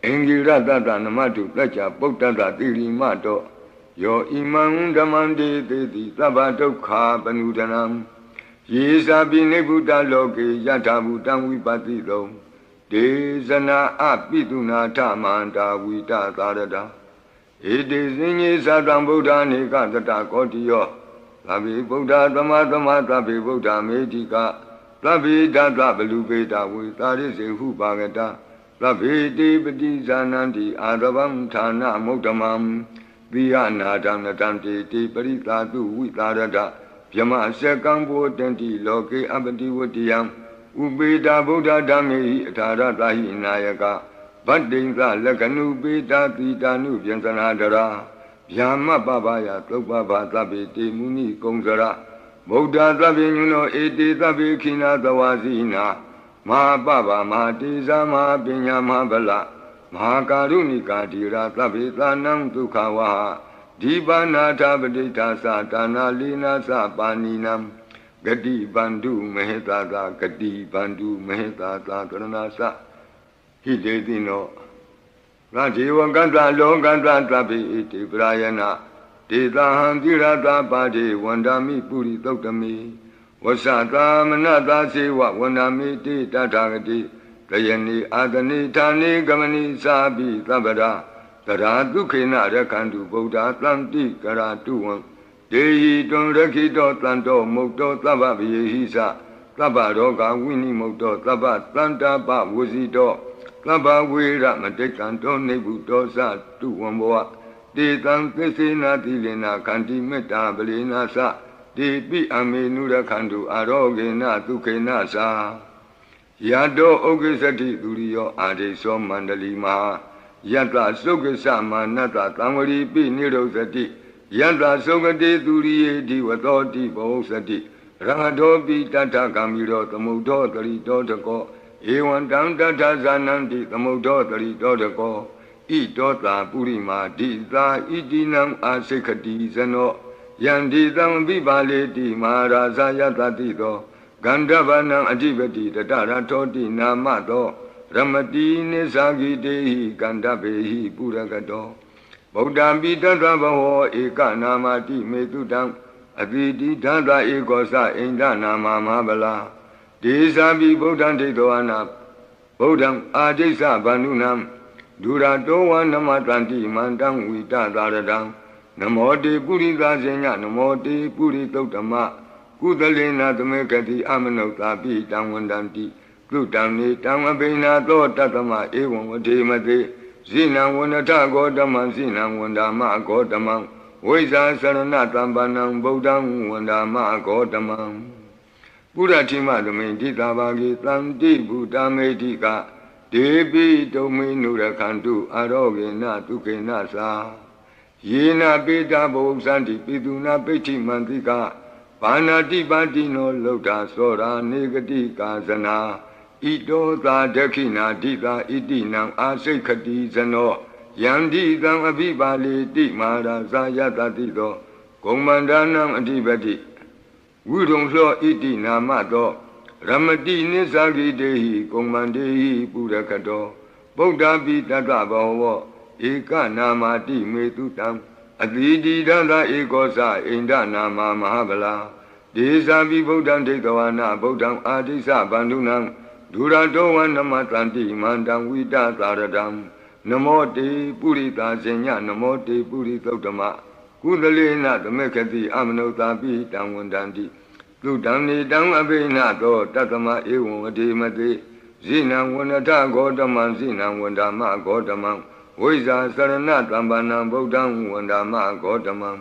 အင်္ဂိရတတနမထုတัจจပုတ္တတတိရိမတောယောဣမံဓမ္မံတေတိတိသဗ္ဗဒုက္ခပနုဒနံယေသာပိနိဗ္ဗုတလောကေယထာဘူတံဝိပတိတောဒေဇနာအပိတုနာထမန္တာဝိတသာရတာဧတေစဉ္ညေသတံဗုဒ္ဓနေကတတကောတိယောသဗ္ဗေဗုဒ္ဓသမသမသဗ္ဗေဗုဒ္ဓမေတိကသဗ္ဗေတတဘလူပေတဝေသာရိစေဟုပါကတသဗ္ဗေတိပတိဇာနန္တိအာရဗံဌာနမုဒ္ဓမံသီဟနာဒံနတံတေတိပရိသာတုဝိသာရတဗြမစကံဘောတန္တိလောကေအပတိဝတ္တိယံဥပေတာဗုဒ္ဓဓမ္မေဟိအထာရတဟိနာယကဗတ္တိံသလက္ခဏုပေတာတိတာနုပြန်သနာတရာဗျာမပပယသုပ္ပဘာသဗ္ဗေတေမုနိကုံစရဗုဒ္ဓသဗ္ဗေညုနောဧတေသဗ္ဗေခိနာသဝါစီနာမဟာပပမဟာတေဇာမဟာပညာမဟာဗလမဟာကာရုဏိကာတိရာသဗ္ဗေသာနံဒုက္ခဝါဒီပါဏာထပဋိဌာသဒါနာလီနာသပါဏိနံဂတိဗန္ဓုမဟေတာသာဂတိဗန္ဓုမဟေတာသာကရဏသဟိတေတိနောငါဇေဝကတ္တလောကတ္တသဗ္ဗေဣတိပရာယနာဒေသဟံတိရတာပါတိဝန္ဒာမိပုရိသုတ်တမိဝဆတာမနတာစေဝဝန္ဒာမိတိတထာဂတိတယနိအာတနိဌာနိကမနိသာပိသဗ္ဗရာတရာဒုက္ခေနရခန္တုဗုဒ္ဓသံတိကရာတုဝံဒေဟိတွံရခိတောတန်တောမုတ်တောသဗ္ဗဗယေဟိသသဗ္ဗရောဂဝိနိမုတ်တောသဗ္ဗတန္တာပဝစီတောသဗ္ဗဝေရမတိကံတောနိဗ္ဗုတောသတုဝံဘောတေတံသစ္စေနာတိလေနာခန္တိမေတ္တာပလေနာသတေပိအမေနုရခန္တုအာရောဂေနဒုက္ခေနသာယတောဩကိသတိသူရိယောအာဒေသောမန္တလီမဟာယတ္တသုက္ကသမာနတ္တသံဝရိပိနိရောဓတိယတ္တသုကတိသူရိယေဒီဝတောတိဘောသတိရဟတောပိတတ္ထကံမိရောသမုဒ္ဒောတရိတောတကောဧဝံတံတတ္ထဇာနန္တိသမုဒ္ဒောတရိတောတကောဣတောတာပုရိမာဒိသာဣတိနံအာစိခတိဇနောယန္တိသံဝိပါလေတိမဟာရာဇာယတတိသောဂန္ဓဗနံအဓိပတိတတရထောတိနာမသောရမတိနိသဂိတေဟိကန္ဓဗေဟိပုရကတောဗုဒ္ဓံပိတတဗဟောဧကနာမတိမေတုတံအတိတိဓာတဧကောသအိန္ဒနာမမဟာဗလာဒေသံပိဗုဒ္ဓံဒိဋ္ဌဝနာဗုဒ္ဓံအာဒိစ္စဗန္ဓုနံဒုရတောဝနမတန္တိမန္တံဝိတသာရတံနမောတေပုရိသဇေညနမောတေပုရိသုတ္တမကုသလေနာသမေကတိအမနုဿာပိတံဝန္တန္တိသုတံနေတံအဘိနာသောတတမဧဝံဝထေမတေဇိနံဝန္တဂောတမံဇိနံဝန္ဒာမဂောတမံဝိဇာစရဏတံပနံဗုဒ္ဓံဝန္ဒာမဂောတမံပုရတိမသမိန်တိတာဘာဂေတံတိဗုဒ္ဓမေတိကဒေပိတုံမေနုရခန္တုအာရောဂေနဒုက္ခေနသာယေနပိတာဘုံသန္တိပိတုနာပိဋ္ဌိမန္တိကဘာနာတိပါတိနောလောတာသောရာနေဂတိကာဇနာဣတောသာဒခိနာဒိတာဣတိနံအာစိခတိဇနောယန္တိတံအဘိပါလေတိမဟာရာဇာယတတိသောဂုံမန္ဒနံအဓိပတိဝိရုံသောဣတိနာမသောရမတိနိသဂိတေဟိကုံမန္တေဟိပုရကတောဗုဒ္ဓပိတတဘောဝဧကနာမတိမေတုတံအတိတိဒန္တဧကောသအိန္ဒနာမမဟာဗလာဒေသံပိဗုဒ္ဓံဒိဋ္ဌဝနာဗုဒ္ဓံအာတိစ္စဗန္ဓုနံဒုရတောဝနမတန္တိမန္တံဝိတသာရတံနမောတေပုရိသာဇညနမောတေပုရိသုတ္တမကုသလေနသမေခတိအမနုဿာပိတံဝန္တန္တိသုတံနေတံအဘိနသောတတမဧဝံဝတိမတိဇိနံဝန္တဂောတမံဇိနံဝန္ဒာမဂောတမံဝိဇာစရဏတံပနံဗုဒ္ဓံဝန္ဒာမဂောတမံ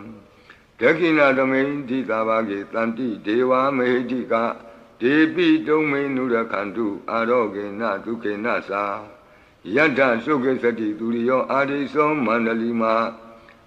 ဒခိဏသမိန်တိသာဘာဂေတန္တိဒေဝမေဟိတိကဒေပိတုံမေနုရခန္တုအာရောဂေနဒုက္ခေနသာ Yata Suke Sati Turiyo Adiso Mandalima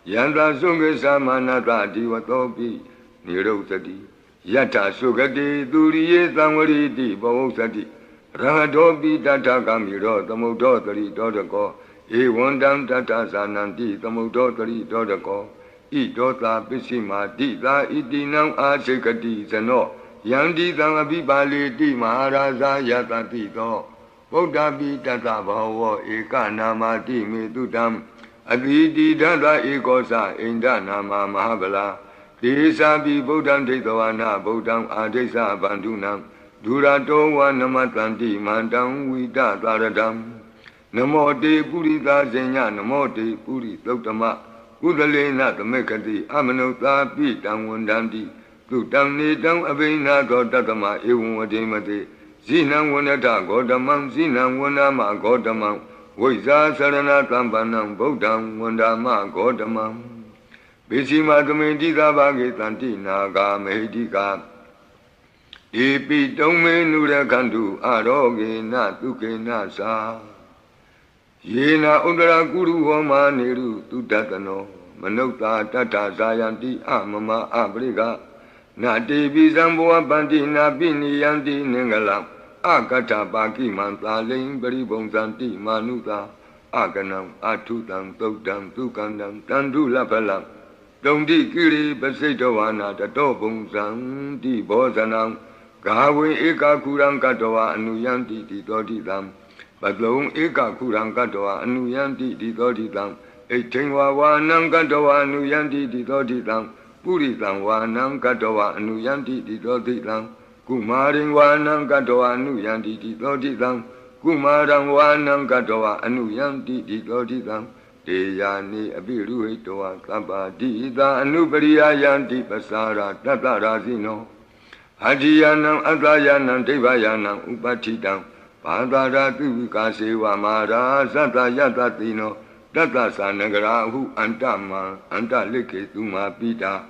Yanta Suke Samanata Divatopi Niro Sati Yata Sukati Turiye Samari Bavo Sati Rahadopi Tata Kamiro Tamudo Tari Dodako Ewandam Tata Sananti Tamudo Tari Dodako Idota Pishima Dita Itinam Asekati Sano Yandi Tangabi Bali Di Maharaja Yata Tito Bodhapi Tata Bhava Eka Nama Ti Metutam Aditi Tata Ekosa Inda Nama Mahabala Desabi Bodham Tetawana Bodham Adesa Bandunam Durato Wa Namatanti Mandam Vita Taradam Namo Te Purita Zenya Namo Te Puri Totama Udalena Tamekati Amanota Pitam Wandandi Tutam Nitam Abina Gotatama Ewadimate Zinam Wanata Godamam Zinam Wanama Godamam Voisa Sarana Tampanam Bodham Wandama Godamam Bishima Tumedita Bhagitanti Naga Medika Epi Tome Nura Kandu Aroge Na Tuke Nasa Yena Udara Guru Homa Neru Tutatano Manota Tata Zayanti Amama Abriga Na Devi Zamboa Bandina Bini Yanti Nengalam Akata Baki Manta Ling Beribong Santi Manuta Aganam Atutam Tokdam Tukandam Tandu Lapalam Dondi Kiri Basedowana Tatobung Santi Bozanam Gawe Eka Kurang Katoa Anuyanti Titodidam Badlong Eka Kurang Katoa Anuyanti Titodidam Etingwa Wanang Katoa Anuyanti Titodidam Puritang Wanang Katoa Anuyanti Titodidam Kumaring Wanang Katoa Anuyanti Titodidam Kumarang Wanang Katoa Anuyanti Titodidam Deyani Abiru Hitoa Kabadida Anubariya Yanti Pasara Tatarazino Hajiyanam Atayanam Devayanam Upatidam Padara Tuvika Sewa Mara Sata Yatatino Tata Sanagarahu Antama Anta Leke Tuma Pita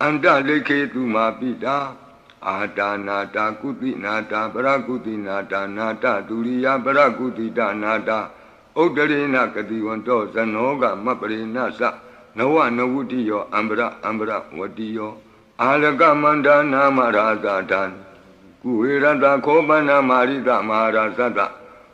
Anta Leke Tuma Pita Ata Nata Kuti Nata Parakuti Nata Nata Turiya Parakuti Nata Udarina Katiwanto Sanoga Maparina Sa Nawa Nawutiyo Ambra Watiyo Alaga Manda Namaraza Dan Kuirada Kobana Marita Marasata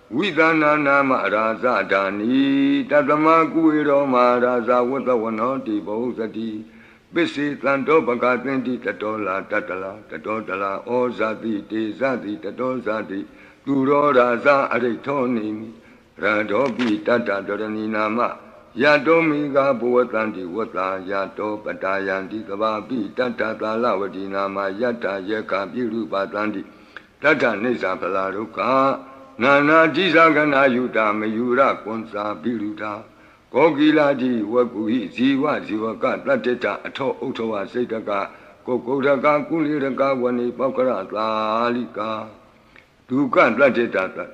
Vidana Namaraza Dani Tatama Kuiro Maraza Watawanoti Bosati Bisi Tanto Bagatinti Tatola Tatala Ozati Tezati Tatozati Turo Raza Aritoni Radobi Tata Dorani Nama Yadomiga Buatanti Wata Yato Patayanti Kababi Tata Talawati Nama Yata Yeka Biru Patanti Tata Nisa Palaruka Nana Jisagana Yuta Mayura Konsa Biruta Kogiladi Wakuhi Ziwa Ziwaka Tateta Ato Utoa Setaka Kokodaka Kuliraka Wani Pakara Talika Duka Tateta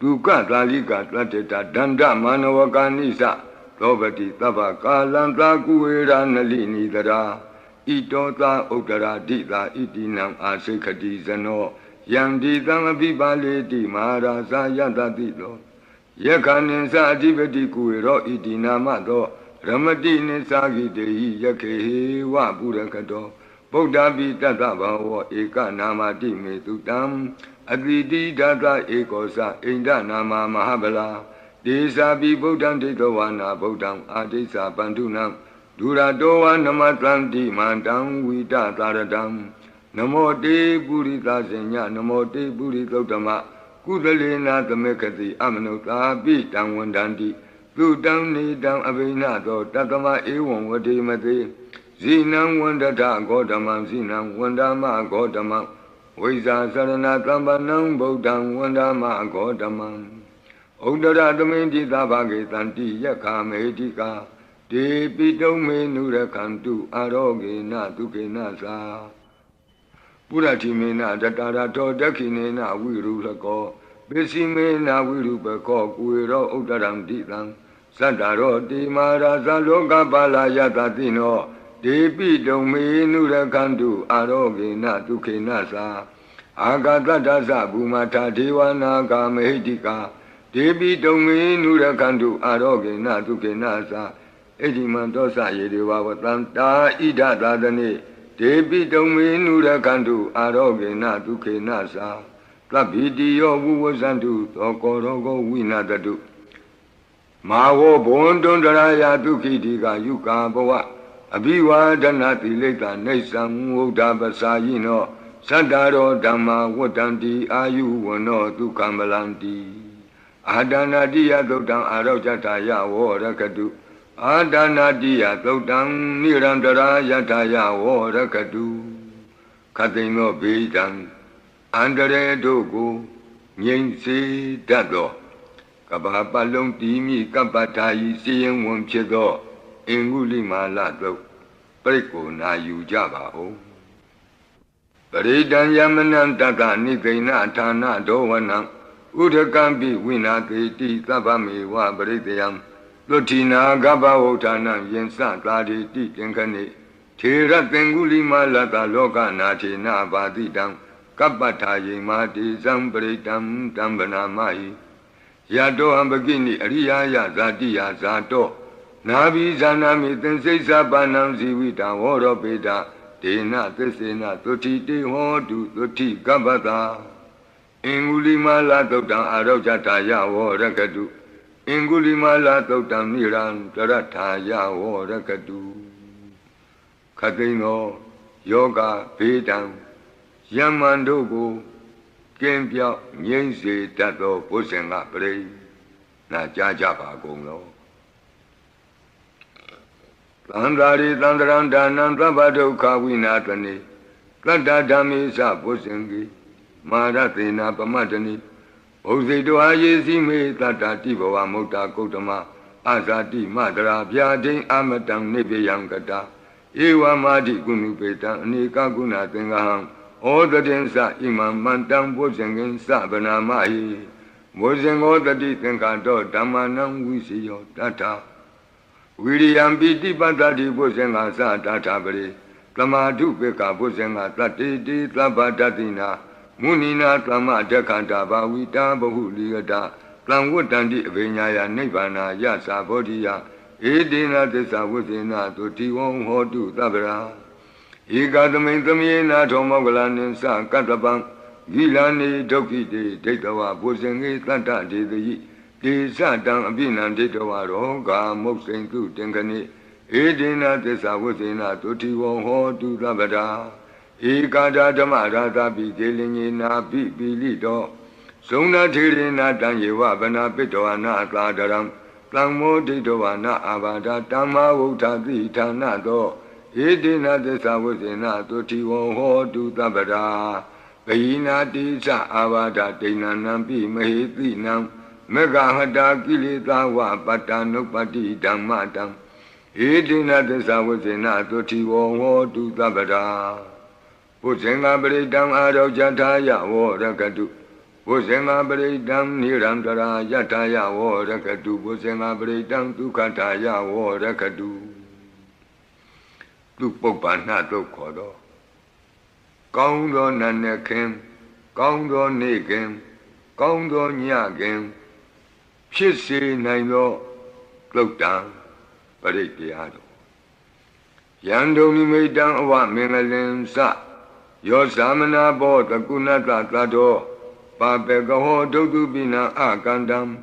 Duka Talika Tateta Danda Manawaka Nisa Robati Tava Kalanta Kuera Nalini Dara Itota Utara Dita Itinam Asekati Zano Yandi Tamabi Di Maharaza Yantadito Yakanin Sadivati Kuero Itinamato Ramati Nisagi Dei Yake Wapurakato Bodhabi Tata Bhava Eka Namati Metutam Adviti Tata Ekosa Inda Nama Mahabala Desa Bi Bodham Tetawana Bodham Adesa Bandunam Duradoa Namatanti Mandam Vita Taradam Namo Te Purita Senya Namo Te Puritotama Kudalena Tamekati Amanota Bitam Wandanti Tutam Nidam Abinato Tatama Ewan Vadimate Zinam Wandata Godamam Zinam Wandama Godamam Visa Sarana Tambanam Bodham Wandama Godamam Udara Damenti Tabagi Tanti Yaka Medika Te Pito Menura Kantu Aroge Natuke Nasa Puratimena Tatara Todakinena Virulako Besimena Virupako Kuiro Udaram Ditang Sadaro Di Maraza Loka Balaya Tatino Te Pito Menura Kantu Aroge Natuke Nasa Agatata Bumata Dewana Medika Debi Domi Nurakandu Aroge Natuke Nasa Ediman Dosa Yedivavatan Ida Dadane Debi Domi Nurakandu Aroge Natuke Nasa Klabidi Yogu Wazandu Tokorogo Winadadu Mawo Bondondaraya Duki Diga Yuka Boa Abiwa Danati Leta Nesam Udabasayino Sandaro Dhamma Wadandi Ayu Wano Dukambalandi Adana Dia Dodan Arojata Yawo Rakadu Adana Dia Dodan Nirandara Yataya Rakadu Katino Bidan Andere Dogo Nyensi Dado Kabapalong Timi Kapatai Siyen Wonchedo Inguli Malato Preko Na Yujaba O Paridan Yamanan Taka Nikena Tana Dowana Udakambi Winakiti Tabami Wa Baridiam Lutina Gaba Otana Yensa Tadi Tinkane Tira Tenguli Malata Loka Nati Nabadidam Kapatayi Mati Zambridam Dambana Mai Yado Ambagini Riya Zadia Zato Nabi Zanami Tense Sabanam Ziwita Worobeda Dena Tesena Tuti Hodu Tuti Gabata Inguli Mala Totan Arojata Yawo Rakadu Inguli Mala Totan Niran Tarata Yawo Rakadu Katino Yoga Vedam Yamandogo Kempia Yense Tato Posenga Pre Na Jajaba Gonglo Tandari Tandaranda Nandabado Kawinatani Kata Damisa Posengi Marathena Pamatani Ozido Ayesi Me Tata Tivawa Mota Kotama Azati Madra Biadin Amatang Nebeyangata Ewa Madi Gunupeta Nika Guna Tengaham All the Densa Imam Mantang Bosengin Sabana Mai Boseng all the Ditankato Damanam Wisiyo Tata William Biti Patati Bosenga Sa Tata Bri Tamadu Peka Bosenga Tati Tlabatatina Munina Tlama Dekanta Bawita Bahuligata Tlamwutandi Vinyaya Nivana Yasa Bodhiya Edina Tesa Wusina Tuti Wong Hodu Tabra Ikadamin Tamina Tomogalanin Sa Katabang Gilani Dokiti Detawa Bosengi Tata Dedi Tisa Dang Abinan Detawa Roga Moksen Tu Tengani Edina Tesa Wusina Tuti Wong Hodu Tabra Ikada Damarata Bigelini na Bibilito Sona Tirina Danyewa Bana Pitoana Kladaram Tangmo Ditoana Abada Tama Utati Tanado Edina Desawusina Tuti Hodu Tabada Paina Tisa Abada Tina Nampi Mahiti Nam Megahada Kilitawa Patanopati Dhammatam Edina Desawusina Tuti Hodu Tabada Pusenga Bridam Arojata Yawo Rakadu Pusenga Bridam Nirandara Yata Yawo Rakadu Pusenga Bridam Tukata Yawo Rakadu Tupopana Tokodo Kondo Nanekim Kondo Nekim Kondo Nyakim Shisi Naino Kloktan Parikiado Yandoni Medan Awa Mengalim Sa Yo Samana Bota Kunata Tato Papegaho Dodubina Akandam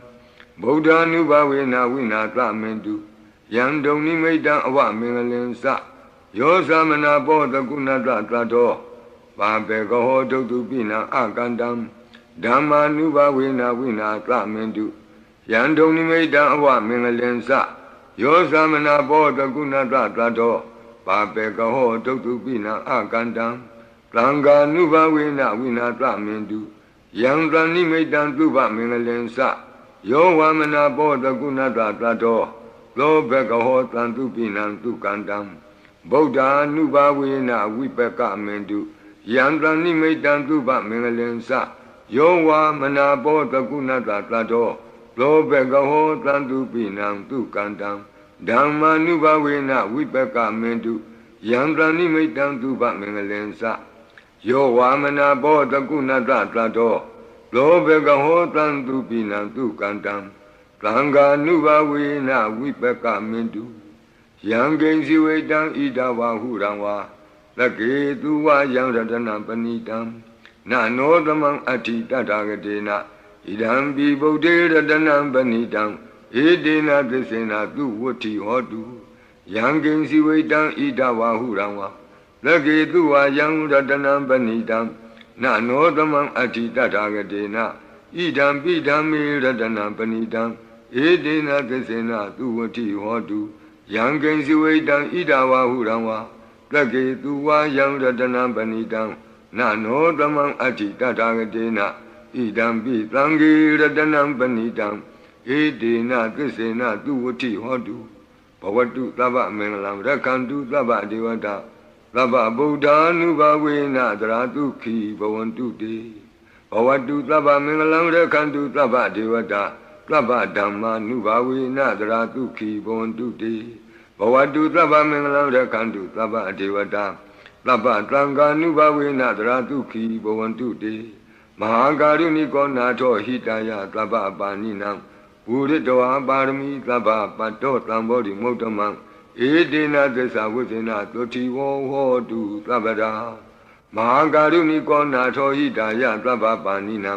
Boda Nubawina Winata Mendu Yandoni Medan Awa Mengalensa Yo Samana Bota Kunata Tato Papegaho Dodubina Akandam Dhamma Nubawina Winata Mendu Yandoni Medan Awa Mengalensa Yo Samana Bota Kunata Tato Papegaho Dodubina Akandam Langa Nuba Wina Winata Mendu Yangani Medan Duba Mengalensa Yo Wamana Boda Gunata Tato Lo Bekaho Tantupina Tukandam Boda Nuba Wina Wipeka Mendu Yangani Medan Duba Mengalensa Yo Wamana Boda Gunata Tato Lo Bekaho Tantupina Tukandam Dhamma Nuba Wina Wipeka Mendu Yangani Medan Duba Mengalensa Yo Wamana Boda Gunata Tato လောဘကဟောတံသူပိနံသူကန္တံသံဃာနုဘဝေနဝိပကမင်တုယံကိဉ္စီဝေတံဣဒဝါဟုရံဝါသကေသူဝယံရတနံပဏိတံနနောသမံအဋ္ဌိတထာဂတေနဣဒံပိဗုဒ္ဓေရတနံပဏိတံဧတေနသစ္စေနသူဝတ္ထိဟောတုယံကိဉ္စီဝေတံဣဒဝါဟုရံဝါသကေသူဝယံရတနံပဏိတံနနောသမံအဋ္ဌိတထာဂတေနဣဒံပိဓမ္မေရတနံပဏိတံဧတေနသစ္စေနသူဝတ္ထိဟောတုယံကိဉ္စီဝေတံဣဒဝါဟုရံဝါသကေသူဝယံရတနံပဏိတံနနောသမံအဋ္ဌိတထာဂတေနဣဒံပိသံဃေရတနံပဏိတံဧတေနသစ္စေနသူဝတ္ထိဟောတုဘဝတုသဗ္ဗမင်္ဂလံရက္ခန္တုသဗ္ဗဒေဝတာသဗ္ဗဗုဒ္ဓ ानु ဘဝေနသရတုခိဘဝန္တုတေဘဝတုသဗ္ဗမင်္ဂလံရက္ခန္တုသဗ္ဗဒေဝတာသဗ္ဗဓမ္မာနုဘဝေနသရတုခိဘဝန္တုတေဘဝတုသဗ္ဗမင်္ဂလံရက္ခန္တုသဗ္ဗဒေဝတာသဗ္ဗသံဃာနုဘဝေနသရတုခိဘဝန္တုတေမဟာကာရုဏိကောနာထောဟိတယသဗ္ဗပါဏိနံပုရိတဝါပါရမီသဗ္ဗပတ္တောသံဘောဓိမုဒ္ဓမံဧတေနသစ္စာဝိသေနသုတိဝောဟောတုသဗ္ဗရာမဟာကာရုဏိကောနာထောဟိတယသဗ္ဗပါဏိနံ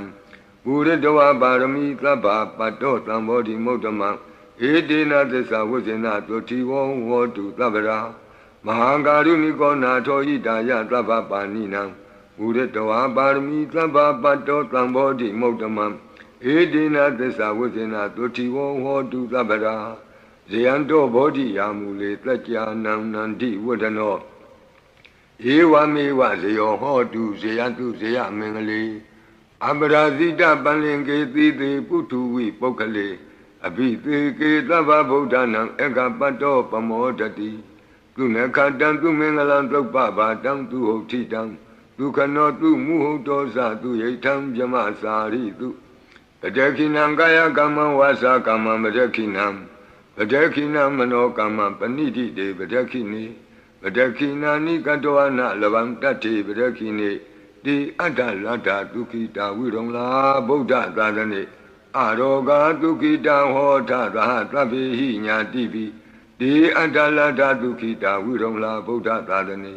ပုရိတဝါပါရမီသဗ္ဗပတ္တောသံဘောဓိမုဒ္ဓမံဧတေနသစ္စာဝိသေနသုတိဝောဟောတုသဗ္ဗရာမဟာကာရုဏိကောနာထောဟိတယသဗ္ဗပါဏိနံပုရိတဝါပါရမီသဗ္ဗပတ္တောသံဘောဓိမုဒ္ဓမံဧတေနသစ္စာဝိသေနသုတိဝောဟောတုသဗ္ဗရာဇယံတောဘောဓိယာမူလေတัจ जा နံနန္တိဝဒနောဧဝမေဝဇယောဟောတုဇယတုဇယမင်္ဂလေအပရာဇိတပန္လင်ကေတိတေပုထုဝိပုဂ္ဂလေအဘိသေကေသဗ္ဗဗုဒ္ဓနံဧကပတ္တောပမောဒတိသူနခတံသူမင်္ဂလံသုပ္ပဘာတံသူဟုတ်ထိတံသူခနောသူမုဟုတ်တောသသူယိထံဗြမစာရိတုပတခိနံကာယကမ္မဝါစာကမ္မပတခိနံပတခိနမနောကမ္မပဏိတိတေပတခိနေပတခိနာနိကတောအနလဗံတတ္ထေပတခိနေတိအတ္တလတ္တဒုက္ခိတာဝိရုံလာဗုဒ္ဓသာသနေအရောဂဒုက္ခိတံဟောထသာသဗ္ဗေဟိညာတိပိတိအတ္တလတ္တဒုက္ခိတာဝိရုံလာဗုဒ္ဓသာသနေ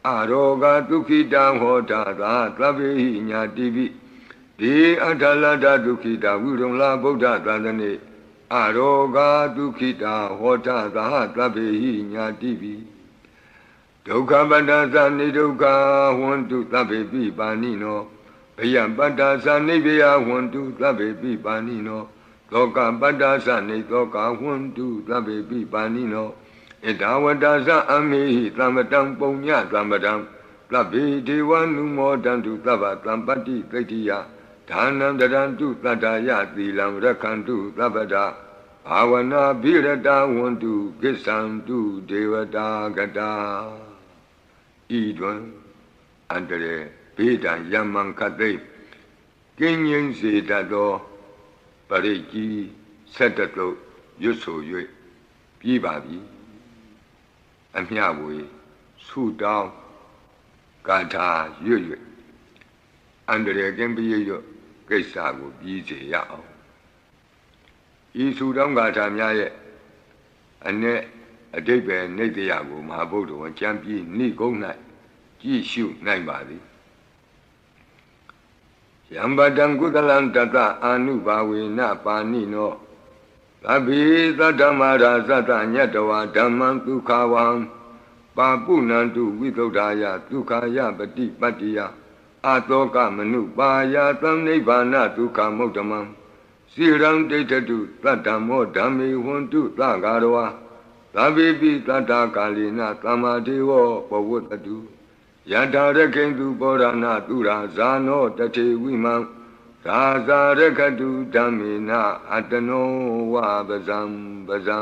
အရောဂဒုက္ခိတံဟောထသာသဗ္ဗေဟိညာတိပိတိအတ္တလတ္တဒုက္ခိတာဝိရုံလာဗုဒ္ဓသာသနေအရောဂဒုက္ခိတာဟောထသာသဗ္ဗေဟိညာတိပိဒုက္ခပတ္တသနိဒုက္ခဝန္တုသဗ္ဗေပိပါဏိနောဘယပတ္တသနိဗ္ဗယဝန္တုသဗ္ဗေပိပါဏိနောသောကပတ္တသနိသောကဝန္တုသဗ္ဗေပိပါဏိနောဣဒဝတ္တသအမေဟိသမ္ပတံပုံညသမ္ပတံသဗ္ဗေဒေဝနုမောတံတုသဗ္ဗသံပတ္တိသိတ္တိယဒါနံတရံတုတတ္တယသီလံရက္ခန္တုသဗ္ဗတာဘာဝနာဘိရတဝန္တုကိစ္ဆံတုဒေဝတာကတာဤတွင်အန္တရေဘေးဒံယမံခတ်သိကင်းငြိမ်းစေတတ်သောပရိကြီး17တုပ်ရွတ်ဆို၍ပြီးပါပြီအမျှဝေဆုတောင်းကာထာရွတ်၍အန္တရေကင်းပြည့်ရွတ်ကိစ္စကိုပြီးစေရအောင်ဤဆုတောင်းကာထာများရဲ့အ내အဓိပ္ပာယ်နိတ္တယကိုမဟာဗုဒ္ဓဝံကျမ်းပြီးဏိကုံး၌ကြည့်ရှုနိုင်ပါသည်ယံပတံကုသလံတတအာနုဘာဝေနပါဏိနောသဗ္ဗေသတ္တမရာသတ္တညတဝါဓမ္မံဒုက္ခဝံပါပုဏ္ဏံတုဝိသုဒ္ဓာယဒုက္ခယပတိပတ္တိယအတောကမနုပါယသံနိဗ္ဗာနဒုက္ခမုဒ္ဓမံစိရံဒိဋ္ဌတုသတ္တမောဓမ္မေဝန္တုသဂါရဝါသဗ္ဗေပိတတ္တကာလိနသမ္မာဒေဝပဝတ္တုယထာရခိန္တုပောရဏတုရာဇာနောတထေဝိမံသာဇာရခတုဓမ္မေနအတနောဝပဇံပဇံ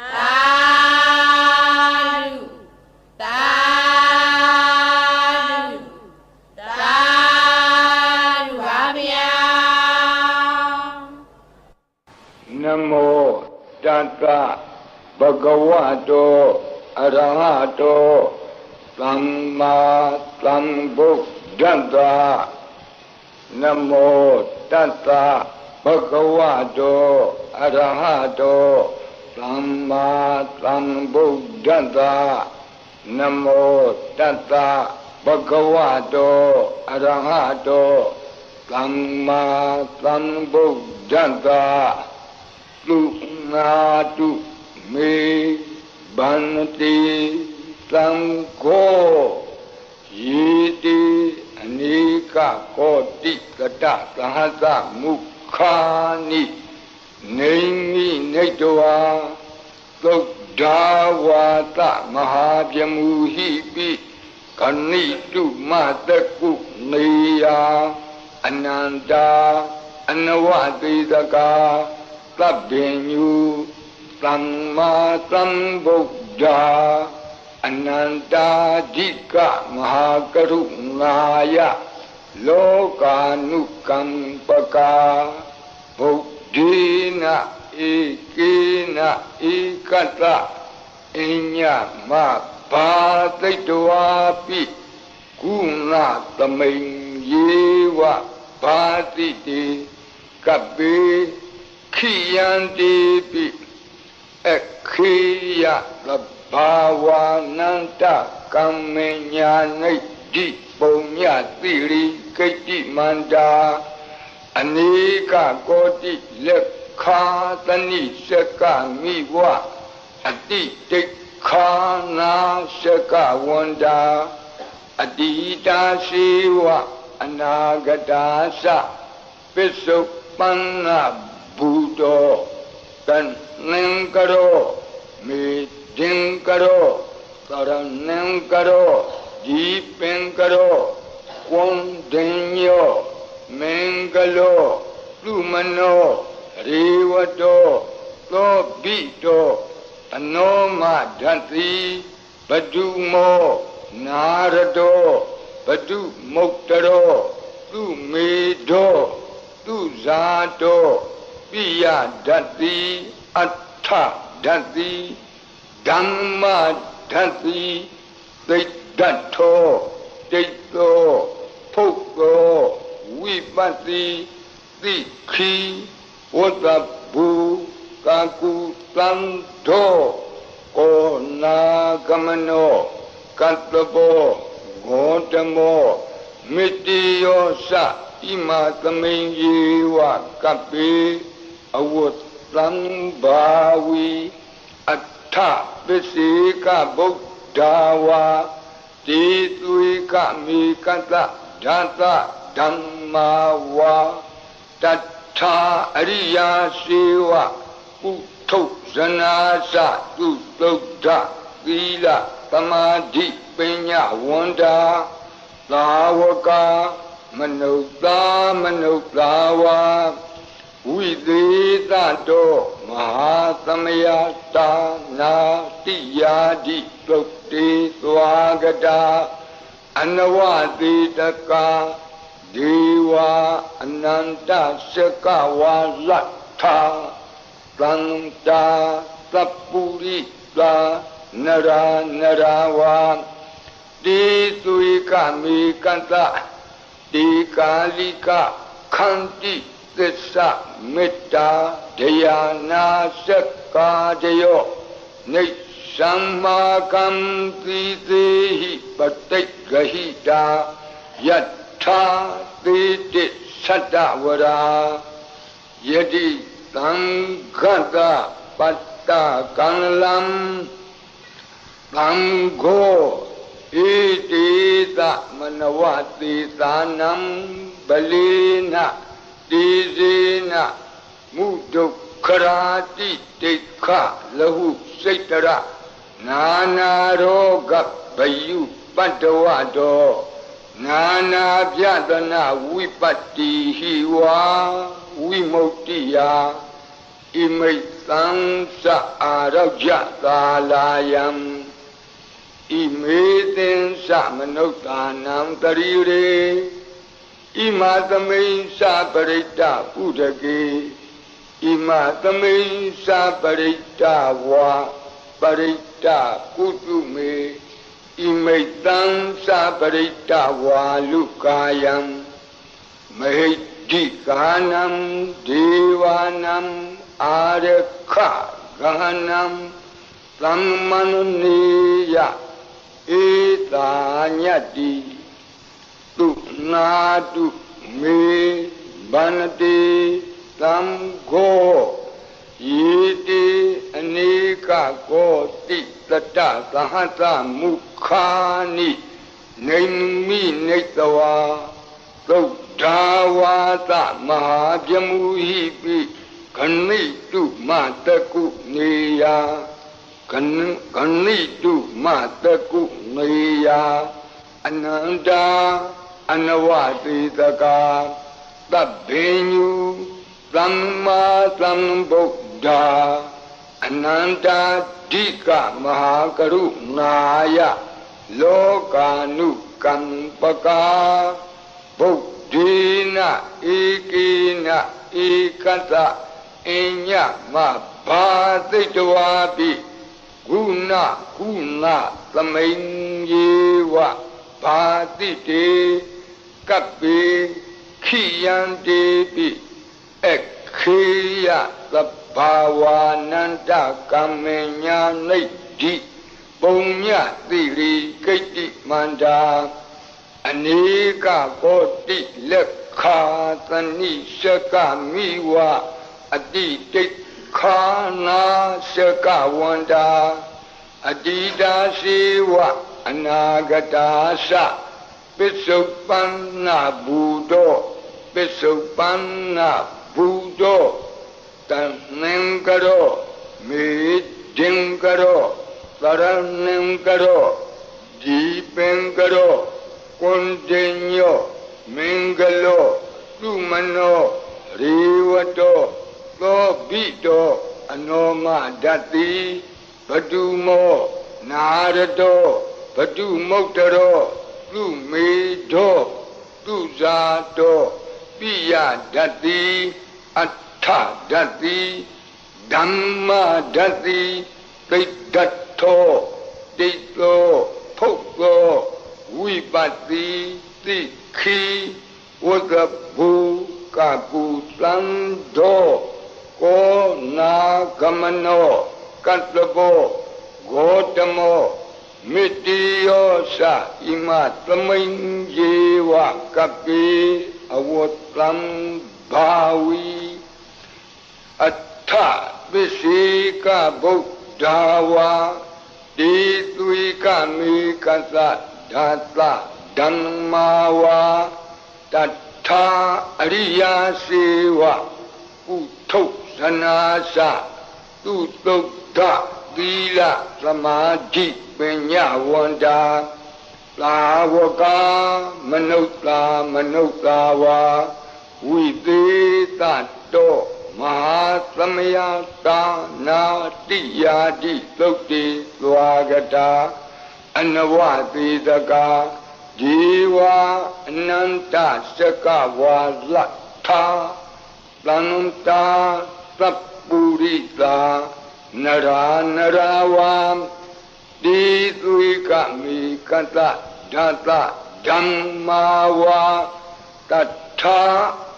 သာဓုသာဓုသာဓုပါဗျာနမောတတ္တဘဂဝတောအရဟတောသမ္မာသမ္ဗုဒ္ဓတ္တ Namo Tassa Bhagavato Arahato Samma Sambuddhassa Namo Tassa Bhagavato Arahato Samma Sambuddhassa Lunatu Me Bhanti Sangho Yiti Anika Koti Kata Sahasa Mukhani Naimi Naitwa Sodhavata Mahabhyamuhipi Kanitu Mataku Neya Ananda Anavadidaka Sabbenyu Samma Sambuddha Ananda Jika Mahakarunaya Lokanukampaka Buddhina Ikina Ikata Inya Mapatituapi Kuna Taming Yewa Patiti Kapi Kiyanti Pi Ekhiya Bhavananta Kamenya Di Punya Tiri Keti Manda Anika Koti Lekha Tani Seka Miwa Ati Tekhana Seka Wanda Adita Siwa Anagadasa Pisupana Buddha Tan Ninkaro Midin-karo, Karanam-karo, Jeepin-karo, Kwon-din-yo, Mengalo, Lumano, Riwato, Lobito, Anoma-dhanti, Badu-mo, Narado, Badu-moktaro, Lumido, Luzato, Piya-dhanti, Atta Dhanti, Dhamma Dhanti, Daitto, Daitto, Pukko, Vipatti, Dikhi, Vadabu, Kaku, Tanto, Konagamano, Kattabo, Gotamo, Mitiyosa, Imatamenyiwa, Kapi, Awut, Sambhavi Atta Visika Buddhawa Tituika Mikata Jata Dhammawa Tattha Ariya Siva Utto Sanasa Tuttudha Sila Samadhi Pinya Wanda Lavaka Manuktawa Videtato Mahasamyata Natiyadi Plukti Swagata Anavaditaka Deva Ananta Sakawa Latha Santa Sapurita Nara Narawa Dituika Mikanta Dikalika Kanti Tissa Metta Dhyana Sakadayo Nishammakam Tidehi Patigahita Yatha Titi Sadavara Yadi Sangata Patta Kanalam Sangho Itita Manavati Sanam Balina Dizina Mudukharati Tekha Lahu Saitara Nana Roga Bayu Padavado Nana Vyadana Vipatti Hiwa Vimoktiya Imaitansa Arabja Salayam Imetensa Manotanam Tarire Imatamain Saparita Pudake Imatamain Saparita Wa Parita Kutume Imaitan Saparita Wa Lukayam မဟိတိကာနံဒေဝနံအာရခဂဟနံသမ္မနနိယဧတာညတ္တိတုနာတုမေဗန္တိသံဃောယေတိအနေကကောတိတတသဟသမုခာနိနေမိနေတဝါသုဒ္ဓဝါသမဟာပြမူဟိပိခဏိတုမတကုနေယခဏိတုမတကုနေယအနန္တာအနဝတိတကာသဗ္ဗညုသမ္မာသမ္ဗုဒ္ဓအနန္တာဓိကမဟာကရုဏာယလောကာနုကံပကာဗုဒ္ဓေနဧကေနဧကတအညမဘာသိတဝါပိဂုဏကုဏသမိန်ယေဝဘာတိတေကပ္ပေခိယံတေပိခေယသဗ္ဗဝါနန္တကမ္မညာနိဒ္ဓိပုံညတိရိကိတ္တိမန္တာအနေကကောတိလက်ခာသနိရှကမိဝအတိတိခာနာရှကဝန္တာအတိတာရှိဝအနာဂတာသပစ္စုပန္နဘူတောပစ္စုပန္နဘူတောတန်နံကရောမေဒင်ကရောသရဏံကရောဒီပင်ကရောကွန်တင်ညောမင်္ဂလောသုမနောရေဝတောသောဘိတောအနောမဒတ္တိဘတုမောနာရတောဘတုမုတ်တရောသူမေတောသူဇာတောပိယဒတ္တိအထဒတ္တိဓမ္မဒတ္တိသိတ္တထောတိတ္တောဖုတ်သောဝိပတ္တိသိခိဝဇ္ဇဘူကကုသံသောကောနာဂမနောကတ္တဘောဂေါတမောမေတ္တိယောသဣမသမိန်ယေဝကပိအဝတ္တံဘာဝီအထပစ္စေကဗုဒ္ဓဝါတိသွေကမေကသဓာတဓမ္မာဝါတထာအရိယာစေဝပုထုဇနာသသူသုဒ္ဓသီလသမာဓိပညာဝန္တာသာဝကမနုဿာမနုဿာဝါဝိသေတတောမဟာသမယတာနာတိယာတိသုတ်တိသွားကတာအနဝသေတကာဒီဝအနန္တစကဝါလထာသန္တာသပ္ပုရိတာနရာနရာဝံတိသွေကမိကတဓာတဓမ္မာဝါတထာ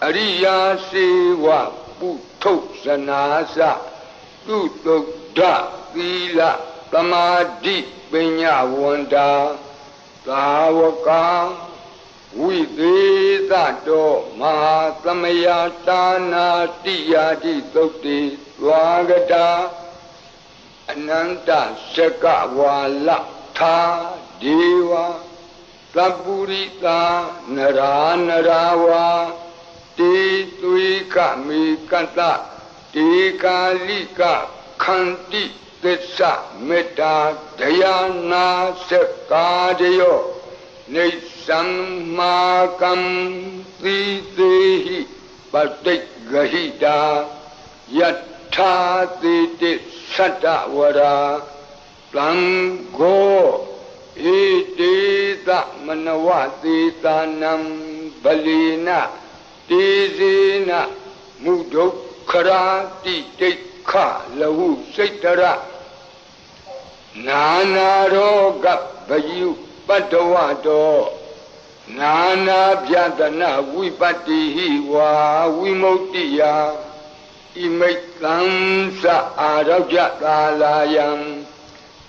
အရိယာစေဝပုထုဇနာသသူသုဒ္ဓသီလသမာဓိပညာဝန္တာသာဝကဝိသေသတောမဟာသမယတာနာတိယာတိသုတ်တိသွားကတာအနန္တစကဝါလထာဒေဝသပ္ပုရိတာနရာနရာဝါတေသွေကမေကတတေကာလိကခန္တိသစ္စာမေတ္တာဒယာနာစကာတယောနေသံမာကံသီသေဟိပတိဂဟိတာယထာတိတိသတ္တဝရာသံဃောဣတိသမနဝတိသာနံဗလိနတေဇေနမုဒုက္ခရာတိတိခလဟုစိတ်တရနာနာရောဂဗယုပတ္တဝတော Nana Pyatana Vipati Wa Vimuktiya Imaitansa Arajatalayam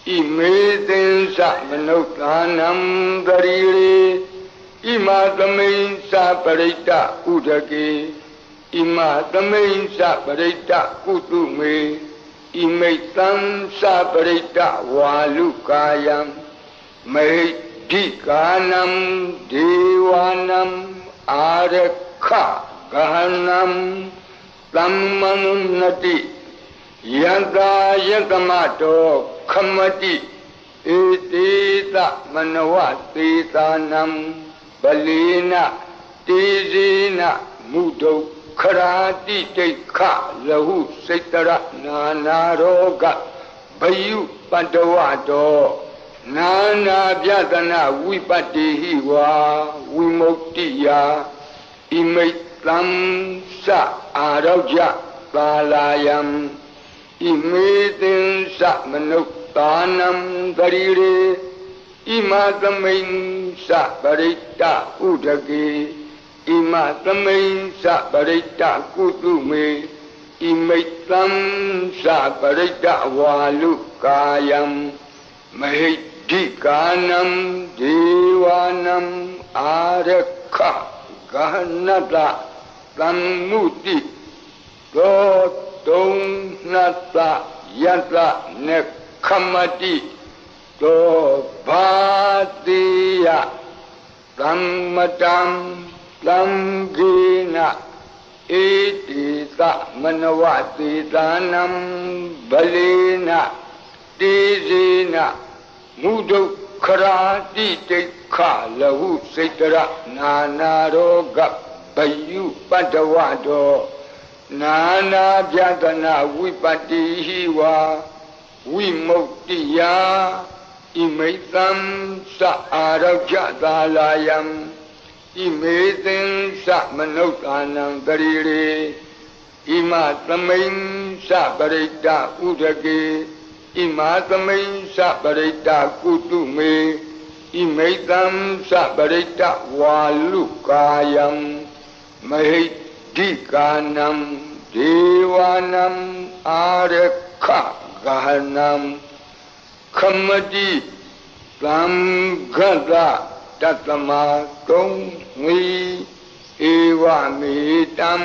Imetensa Manotanam Gariri Imatamensa Parita Udaki Imatamensa Parita Kutume Imaitansa Parita Walukayam Dikanam Devanam Arakha Gahanam Tammanunati Yada Yakamato Kamati Etita Manawati Tanam Balina Tizina Mudo Karati Teka Lahu Setara Nanaroga Bayu Pandawado Nana Vyatana Vipati Wa Vimuktiya Imaitam Sa Araja Palayam Imaitin Sa Manuktanam Garire Imatamin Sa Parita Udaki Imatamin Sa Parita Kutume Imaitam Sa Parita Walukayam Dikanam Devanam Arakha Gahanata Tammuti Dotong Nata Yata Nekamati Dobhatiya Tammatam Tamgina Etita Manavati Tanam Balina Tizina Mudu Karati Tekha Lahu Setara Nanaroga Bayu Padawado Nana Vyatana Vipati Hiwa Vimuktiya Imaitam Sa Arajatalayam Imaitam Sa Manotanam Garire Imatamin Sa Parita Udaki Imatamin Sa Parita Kutume Imaitam Sa Parita Walukayam Dikanam Devanam Arakha Gahanam Kamati Tamgata Tatama Tongmi Evamitam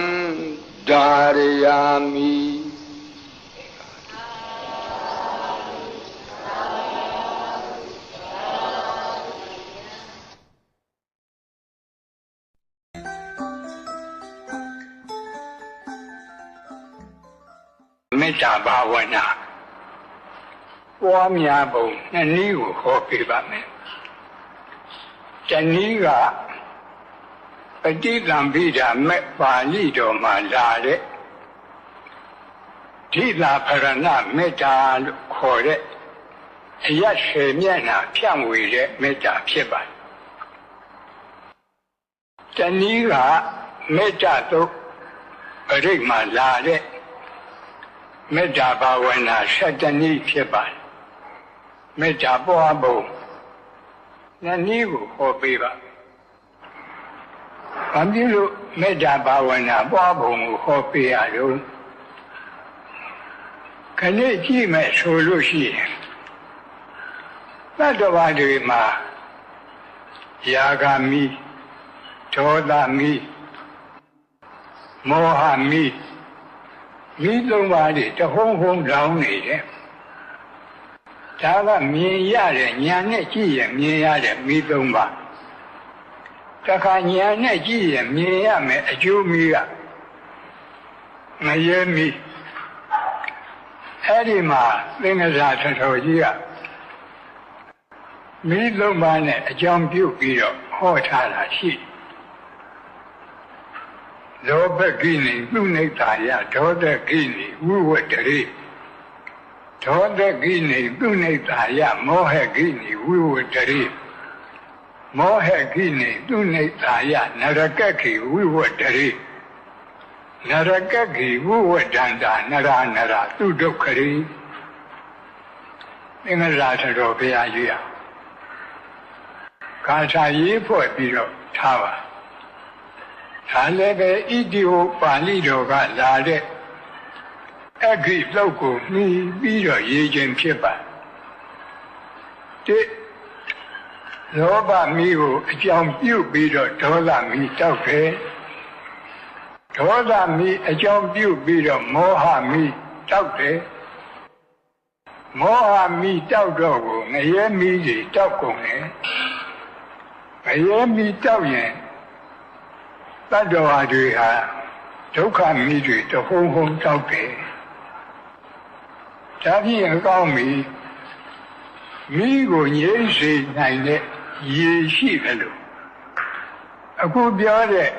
Dharayami Metta Bhavana Wamyabung Naniu Hopi Bame Janiga Padilambida Met Balido Malare Tila Parana Metta Kore Yashe Miana Piamwide Metta Pieba Janiga Metta to Rigma Lare Metta Bhavana Satani Pieba Metta Boabo Naniu Hopiba Ambilu Metta Bhavana Boabo Hopiado Kaneji Me Solushi Nadavadima Yagami Todami Mohami Midlumadi the home down it. Tava Miyade, Nyaneji, and Miyade, Midlumba. Taka Nyaneji, and Miyame, a Jumia. Mayemi Edima, Lingazata Togia. Midlumane, a jump you, Bido, Hotala, she. Dobe Guinea, Lunetaya, Toda Guinea, Wuwatari. Toda Guinea, Lunetaya, Mohe Guinea, Wuwatari. Mohe Guinea, Lunetaya, Narakaki, Wuwatari. Narakaki, Wuwatanda, Nara, Tudokari. In a latter of the idea. Kasa Yipo Biro, ထားပါဒါလည်းပဲဣတိဟောပါဠိတော်ကလာတဲ့အခိလောက်ကိုမှီပြီးတော့ရေးခြင်းဖြစ်ပါတဲ့လောဘမီးကိုအကြောင်းပြုပြီးတော့ဒေါသမီးတောက်တယ်ဒေါသမီးအကြောင်းပြုပြီးတော့မောဟမီးတောက်တယ်မောဟမီးတောက်တော့ကိုငရဲမီးတွေတောက်ကုန်တယ်ငရဲမီးတောက်ရင်တတ္တဝါတွေဟာဒုက္ခမီးတွေတဟုံဟုံတောက်တယ်ဒါဖြင့်အကောင်းမီးမိကိုငြိမ့်စေနိုင်တဲ့ရေရှိတယ်လို့အခုပြောတဲ့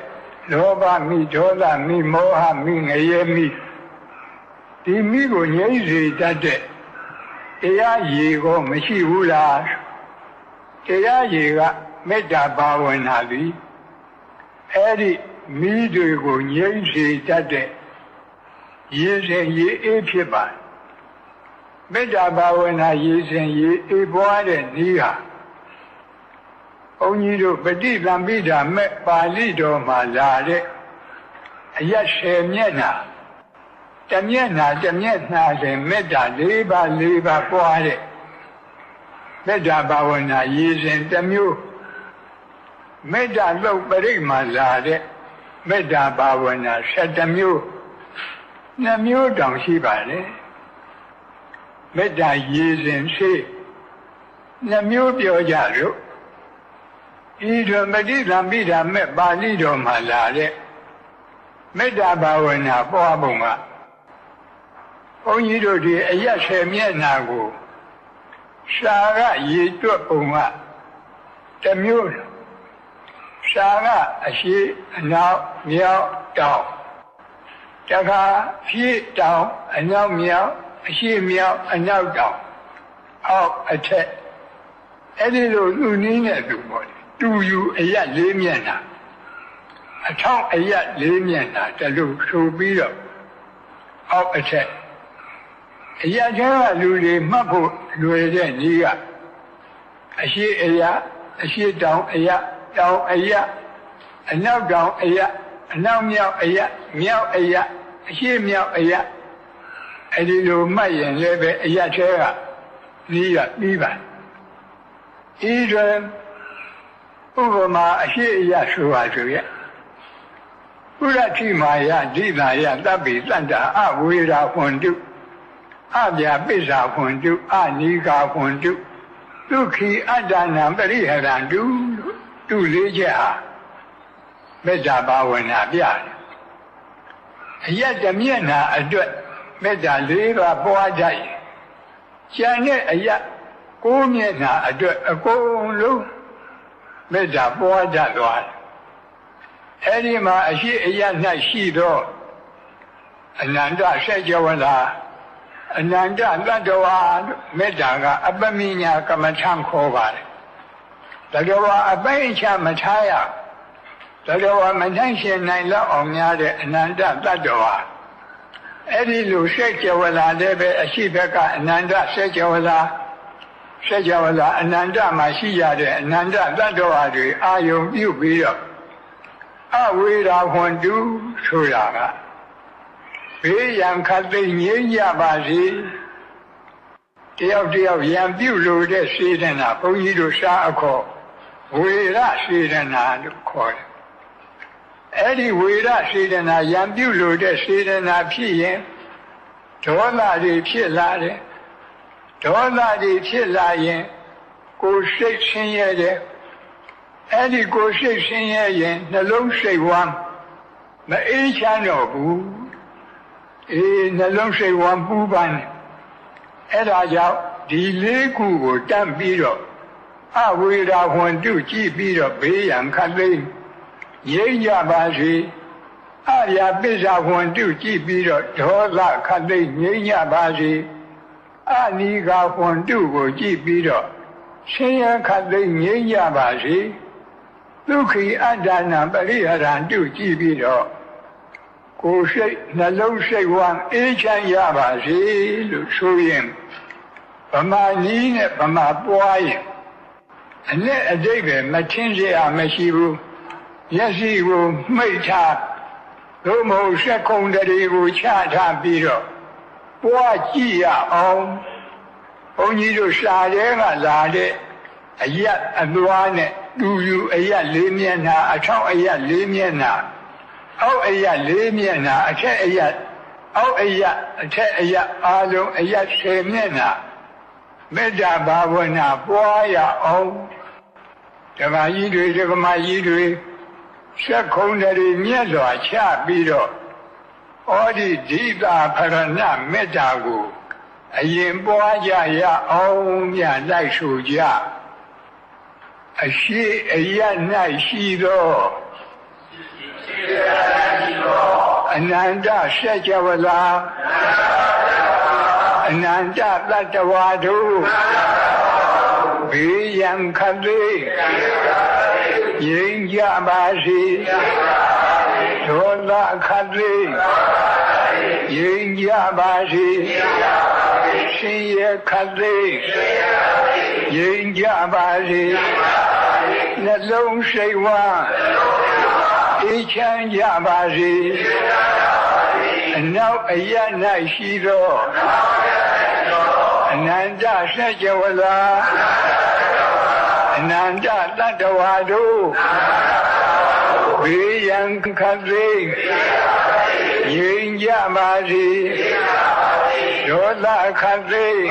လောဘမိဒေါသမိမောဟမိငရဲမိဒီမိကိုငြိမ့်စေတတ်တဲ့တရားရေကိုမရှိဘူးလားတရားရေကမေတ္တာဘာဝနာသည်အဲ့ဒီမိတွေကိုငြိမ့်စေတတ်တဲ့ရေစဉ်ရေအေးဖြစ်ပါမေတ္တာဘာဝနာရေစဉ်ရေအေးပွားတဲ့နည်းဟာဘုန်းကြီးတို့ပฏิသမိဓာမဲ့ပါဠိတော်မှာလာတဲ့အရက်10မျက်နှာတစ်မျက်နှာတစ်မျက်နှာစဉ်မေတ္တာ4ပါး4ပါးပွားတဲ့မေတ္တာဘာဝနာရေစဉ်တစ်မျိုးမေတ္တာလုတ်ပရိမှာလာတဲ့မေတ္တာဘာဝနာ7မျိုး2မျိုးတောင်ရှိပါလေမေတ္တာရေစဉ်ရှိ2မျိုးပြောကြလို့ဤတွင်ပฏิသမိဓာမဲ့ပါဠိတော်မှာလာတဲ့မေတ္တာဘာဝနာပွားပုံကဘုန်းကြီးတို့ဒီအရက်10မျက်နှာကိုရှာကရေတွက်ပုံကတစ်မျိုးရှာကအရှိအနောက်မြောက်တောင်တခါဖြည့်တောင်အနောက်မြောက်အရှိမြောက်အနောက်တောင်အောက်အထက်အဲ့ဒီလိုသူနည်းနဲ့သူပေါ့တူယူအရက်4မျက်နှာအထောက်အရက်4မျက်နှာတလူဆိုပြီးတော့အောက်အထက်အရက်ကျကလူတွေမှတ်ဖို့လွယ်တဲ့နည်းကအရှိအရက်အရှိတောင်အရက်တောင်အရက်အနောက်တောင်အရက်အနောက်မြောက်အရက်မြောက်အရက်အရှိမြောက်အရက်အဲ့ဒီလိုမှတ်ရင်လည်းပဲအရက်ထဲကနည်းရပြီးပါဤတွင်ဥပမာအရှိအယဆိုပါဆိုရဲ့ပုရတိမာယဒိသာယတပ်ပိတန္တာအဝေရာဟွန်တုအပြာပိစ္ဆာဟွန်တုအနိကာဟွန်တုဒုက္ခိအတ္တနာပရိဟရန္တုတုလေးချက်ဟာမေတ္တာဘာဝနာပြတယ်အယက်တမျက်နှာအတွက်မေတ္တာ4ပါးပွားကြရင်ကျန်တဲ့အယက်9မျက်နှာအတွက်အကုန်လုံးမေတ္တာပွားကြသွားတယ်အဲဒီမှာအရှိအယ၌ရှိသောအနန္တဆက်ကြဝဠာအနန္တတတ္တဝါမေတ္တာကအပမိညာကမ္မထံခေါ်ပါတယ်တတ္တဝါအပိဉ္ချမထားရတတ္တဝါမနှိုင်းရှင်နိုင်လောက်အောင်များတဲ့အနန္တတတ္တဝါအဲ့ဒီလိုဆက်ကြဝဠာလည်းပဲအရှိဘက်ကအနန္တဆက်ကြဝဠာဆက်ကြဝဠာအနန္တမှာရှိရတဲ့အနန္တတတ္တဝါတွေအာယုံပြုပြီးတော့အဝေရာဟွန်တုဆိုတာကဘေးရန်ခတ်သိငြိမ်းကြပါစေတယောက်တယောက်ရန်ပြုလို့တဲ့စေတနာဘုန်းကြီးတို့ရှားအခေါ်ဝေရစေတနာလို့ခေါ်တယ်အဲ့ဒီဝေရစေတနာရန်ပြုလို့တဲ့စေတနာဖြစ်ရင်ဒေါသတွေဖြစ်လာတယ်ဒေါသတွေဖြစ်လာရင်ကိုယ်စိတ်ဆင်းရဲတယ်အဲ့ဒီကိုယ်စိတ်ဆင်းရဲရင်နှလုံးစိတ်ဝမ်းမအေးချမ်းတော့ဘူးနှလုံးစိတ်ဝမ်းပူပန်တယ်အဲ့ဒါကြောင့်ဒီ4ခုကိုတတ်ပြီးတော့အဝေရာဟွန်တုကြည့်ပြီးတော့ဘေးရန်ခတ်သိမ်းငြိမ်းကြပါစေအရာပစ္စာဟွန်တုကြည့်ပြီးတော့ဒေါသခတ်သိမ်းငြိမ်းကြပါစေအနိကာဟွန်တုကိုကြည့်ပြီးတော့ဆင်းရဲခတ်သိမ်းငြိမ်းကြပါစေဒုက္ခိအတ္တနာပရိဟရန္တုကြည့်ပြီးတော့ကိုယ်စိတ်နှလုံးစိတ်ဝမ်းအေးချမ်းရပါစေလို့ဆိုရင်ဗမာနည်းနဲ့ဗမာပွားရင်အနဲ့အတိတ်ပဲမထင်เสียမရှိဘူး မျက်စိကိုမှိတ်ထားသို့မဟုတ်စက်ခုံတွေကိုချထားပြီးတော့ပွားကြည့်ရအောင်ဘုန်းကြီးတို့ရှားတဲ့ကလာတဲ့အရက်အသွားနဲ့တူယူအရက်၄မျက်နှာအထောက်အရက်၄မျက်နှာအောက်အရက်၄မျက်နှာအထက်အရက်အောက်အရက်အထက်အရက်အားလုံးအရက်10မျက်နှာမေတ္တာဘာဝနာပွားရအောင်ဓမ္မကြီးတွေဓမ္မကြီးတွေစက်ခုံတွေမြတ်စွာချပြီးတော့ဩဒီဒိတာဖရဏမေတ္တာကိုအရင်ပွားကြရအောင်မြတ်လိုက်ဆိုကြအရှိအရ၌ရှိသောအနန္တစัจ java လာအနန္တတတ္တဝါတို့ဘေးရန်ခတ်သေးငြိမ်းကြပါစေဒေါသခတ်သေးငြိမ်းကြပါစေရှင်ရခတ်သေးငြိမ်းကြပါစေနှလုံးစိတ်ဝမ်းအေးချမ်းကြပါစေအနောက်အရ၌ရှိသောအနန္တစัจ java လာအနန္တတတ္တဝါတို့ဘေးရန်ခတ်သေးငြိမ်းကြပါစေဒေါသခတ်သေး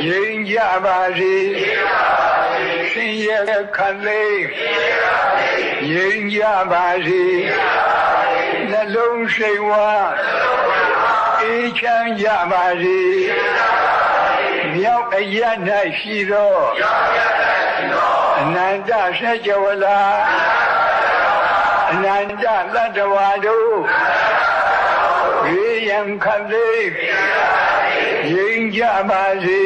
ငြိမ်းကြပါစေရှင်ရခတ်သေးငြိမ်းကြပါစေနှလုံးစိတ်ဝမ်းအေးချမ်းကြပါစေမြောက်အရ၌ရှိသောအနန္တစัจ java လာအနန္တတတ္တဝါတို့ဘေးရန်ခတ်သေးငြိမ်းကြပါစေ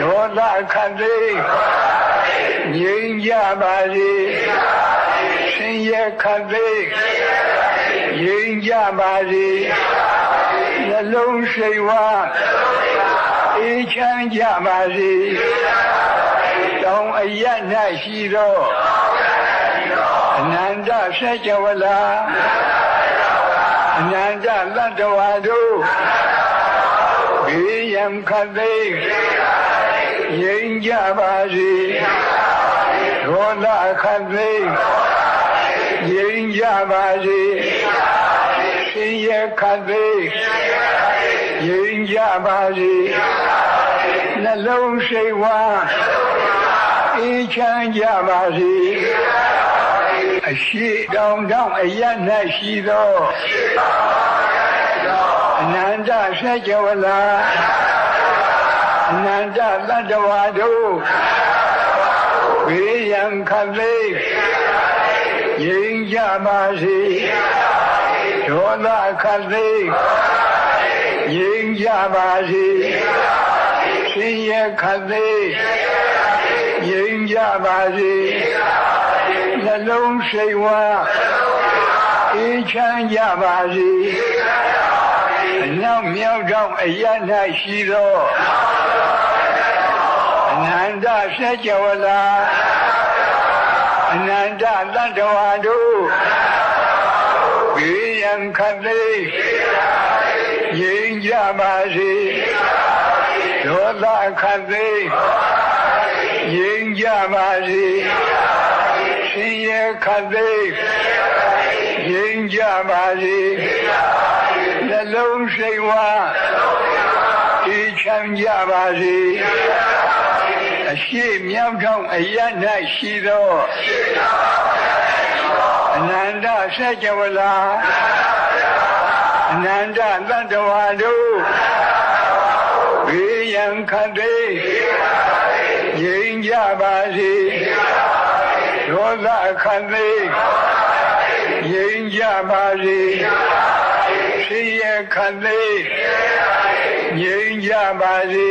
ဒေါသခတ်သေးငြိမ်းကြပါစေရှင်ရခတ်သေးငြိမ်းကြပါစေနှလုံးစိတ်ဝမ်းအေးချမ်းကြပါစေတောင်အရ၌ရှိသောအနန္တစัจ java လာအနန္တတတ္တဝါတို့ဘေးရန်ခတ်သေးငြိမ်းကြပါစေဒေါသခတ်သေးငြိမ်းကြပါစေရှင်ရခတ်သေးငြိမ်းကြပါစေနှလုံးစိတ်ဝမ်းအေးချမ်းကြပါစေအရှိတောင်တောင်အရ၌ရှိသောအနန္တစัจ java လာအနန္တတတ္တဝါတို့ဘေးရန်ခတ်သေးငြိမ်းကြပါစေဒေါသခတ်သေးငြိမ်းကြပါစေရှင်ရခတ်သေးငြိမ်းကြပါစေနှလုံးစိတ်ဝမ်းအေးချမ်းကြပါစေအနောက်မြောက်တောင်အရ၌ရှိသောအနန္တစัจ java လာအနန္တတတ္တဝါတို့ဘေးရန်ခတ်သေးငြိမ်းကြပါစေဒေါသခတ်သေးငြိမ်းကြပါစေရှင်ရခတ်သေးငြိမ်းကြပါစေနှလုံးစိတ်ဝမ်းအေးချမ်းကြပါစေအရှိမြောက်ထောင်အရ၌ရှိသောအနန္တစัจ java လာအနန္တတတ္တဝါတို့ဘေးရန်ခတ်သေးငြိမ်းကြပါစေဒေါသခတ်သေးငြိမ်းကြပါစေရှင်ရခတ်သေးငြိမ်းကြပါစေ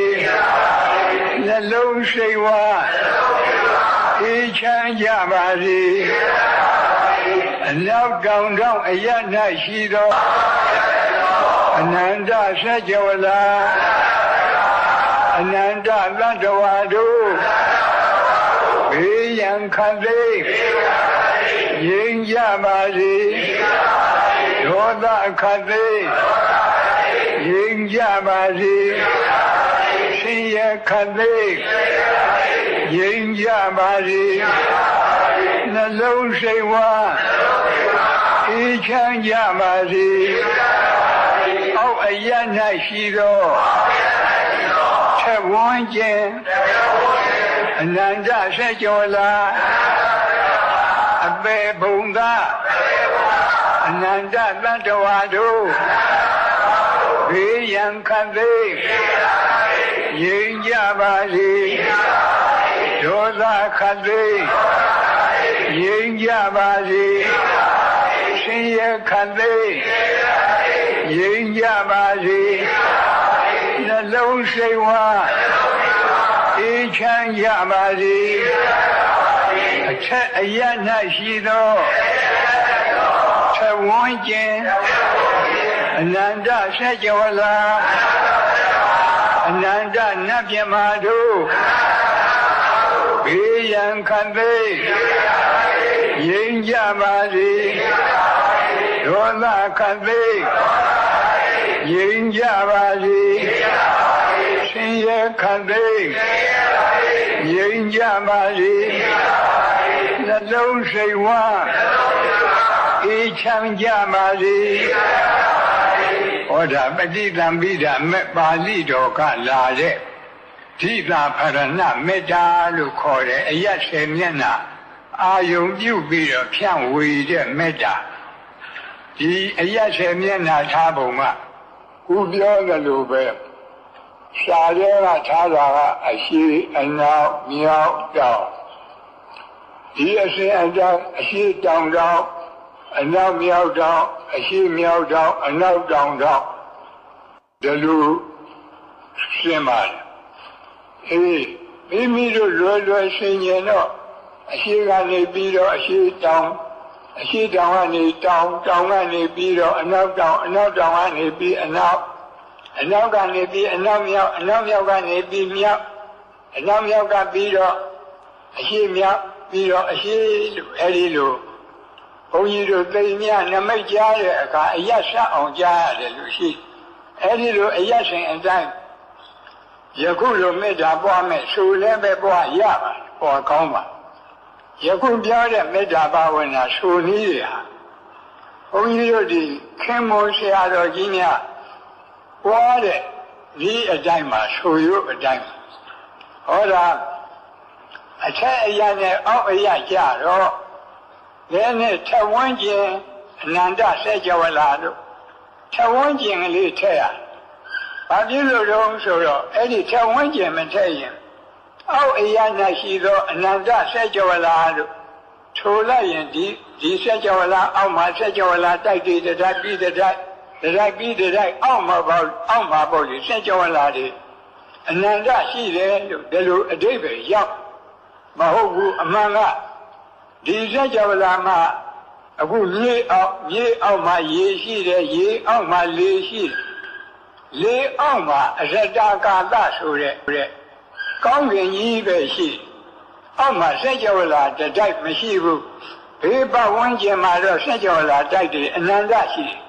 နှလုံးစိတ်ဝမ်းအေးချမ်းကြပါစေအနောက်တောင်တောင်အရ၌ရှိသောအနန္တစัจ java လာအနန္တတတ္တဝါတို့ဘေးရန်ခတ်သေး ရင်ကြပါစေဒေါသခတ်သိရင်ကြပါစေဆင်းရဲခတ်သိရင်ကြပါစေနှလုံးစိတ်ဝါအေးချမ်းကြပါစေအောက်အရ၌ရှိသောထက်ဝန်းကျင်အနန္တဆက်ကျော်လာအပေဘုံသာအနန္တတတ္တဝါတို့ဘေးရန်ခတ်သိရင်ကြပါစေဒေါသခတ်သိရင်ကြပါစေဆင်းရဲခတ်သိရင်ကြပါစေနှလုံးစိတ်ဝါအေးချမ်းကြပါစေအထက်အရ၌ရှိသောထဝန်းကျင်အနန္တဆက်ကျော်လာအနန္တနတ်မြတ်မာတို့ဘေးရန်ခတ်သိရင်ကြပါစေဒေါသခတ်သိရင်ကြပါစေဆင်းရဲခတ်သိရင်ကြပါစေနှလုံးစိတ်ဝါအေးချမ်းကြပါစေဟောဒါပဋိသင်္ပိဒမေပါဠိတော်ကလာတဲ့ဓိတာဖရဏမေတ္တာလို့ခေါ်တယ်အယတ်10မျက်နှာအာယုံပြုပြီးတော့ဖြန့်ဝေတဲ့မေတ္တာဒီအယတ်10မျက်နှာထားပုံကခုပြောသလိုပဲရှားရဲကထားတာကအရှိအနောက်မြောက်တောင်ဒီအစဉ်အတိုင်းအရှိတောင်တောင်အနောက်မြောက်တောင်အရှိမြောက်တောင်အနောက်တောင်တောင်ဒီလိုရှင်းပါတယ်မိမိတို့လွယ်ရှင်းရင်တော့အရှိကနေပြီးတော့အရှိတောင်ကနေတောင်ကနေပြီးတော့အနောက်တောင်ကနေပြီးအနောက်ကနေပြီးအနောက်မြောက်ကနေပြီးမြောက်အနောက်မြောက်ကပြီးတော့အရှိမြောက်ပြီးတော့အရှိလို့အဲဒီလိုဘုန်းကြီးတို့သိမြနမိတ်ကြားတဲ့အခါအယတ်ဆက်အောင်ကြားရတယ်လို့ရှိအဲဒီလိုအယတ်ရှင်အတိုင်းယခုလိုမေတ္တာပွားမဲ့ဆိုလည်းပဲပွားရပါပေါ်ကောင်းပါယခုပြောတဲ့မေတ္တာဘာဝနာဆိုနည်းတွေဟာဘုန်းကြီးတို့ဒီခင်မောဆရာတော်ကြီးများပွားတဲ့ဒီအတိုင်းမှာဆိုရုပ်အတိုင်းဟောတာအထက်အရာနဲ့အောက်အရာကြတော့လည်းနဲ့ထဝန်းကျင်အနန္တဆက်ကြဝလာတို့ထဝန်းကျင်ကလေးထည့်ရဘာဖြစ်လို့တော့ဆိုတော့အဲ့ဒီထဝန်းကျင်မထည့်ရင်အောက်အရာ၌ရှိသောအနန္တဆက်ကြဝလာတို့ထိုလိုက်ရင်ဒီဆက်ကြဝလာအောက်မှာဆက်ကြဝလာတိုက်တည်တိုက်ပြီးတိုက်အောက်မှာပေါ့ဒီဆက်ကြဝလာတွေအနန္တရှိတယ်လို့ဒီလိုအဓိပ္ပာယ်ရောက်မဟုတ်ဘူးအမှန်ကဒီဆက်ကြဝလာမှာအခုမြေအောက်မှာရေရှိတယ်ရေအောက်မှာလေရှိတယ်လေအောက်မှာအရတကာသဆိုတဲ့ကောင်းကင်ကြီးပဲရှိအောက်မှာဆက်ကြဝလာတိုက်မရှိဘူးဘေးပတ်ဝန်းကျင်မှာတော့ဆက်ကြဝလာတိုက်တယ်အနန္တရှိတယ်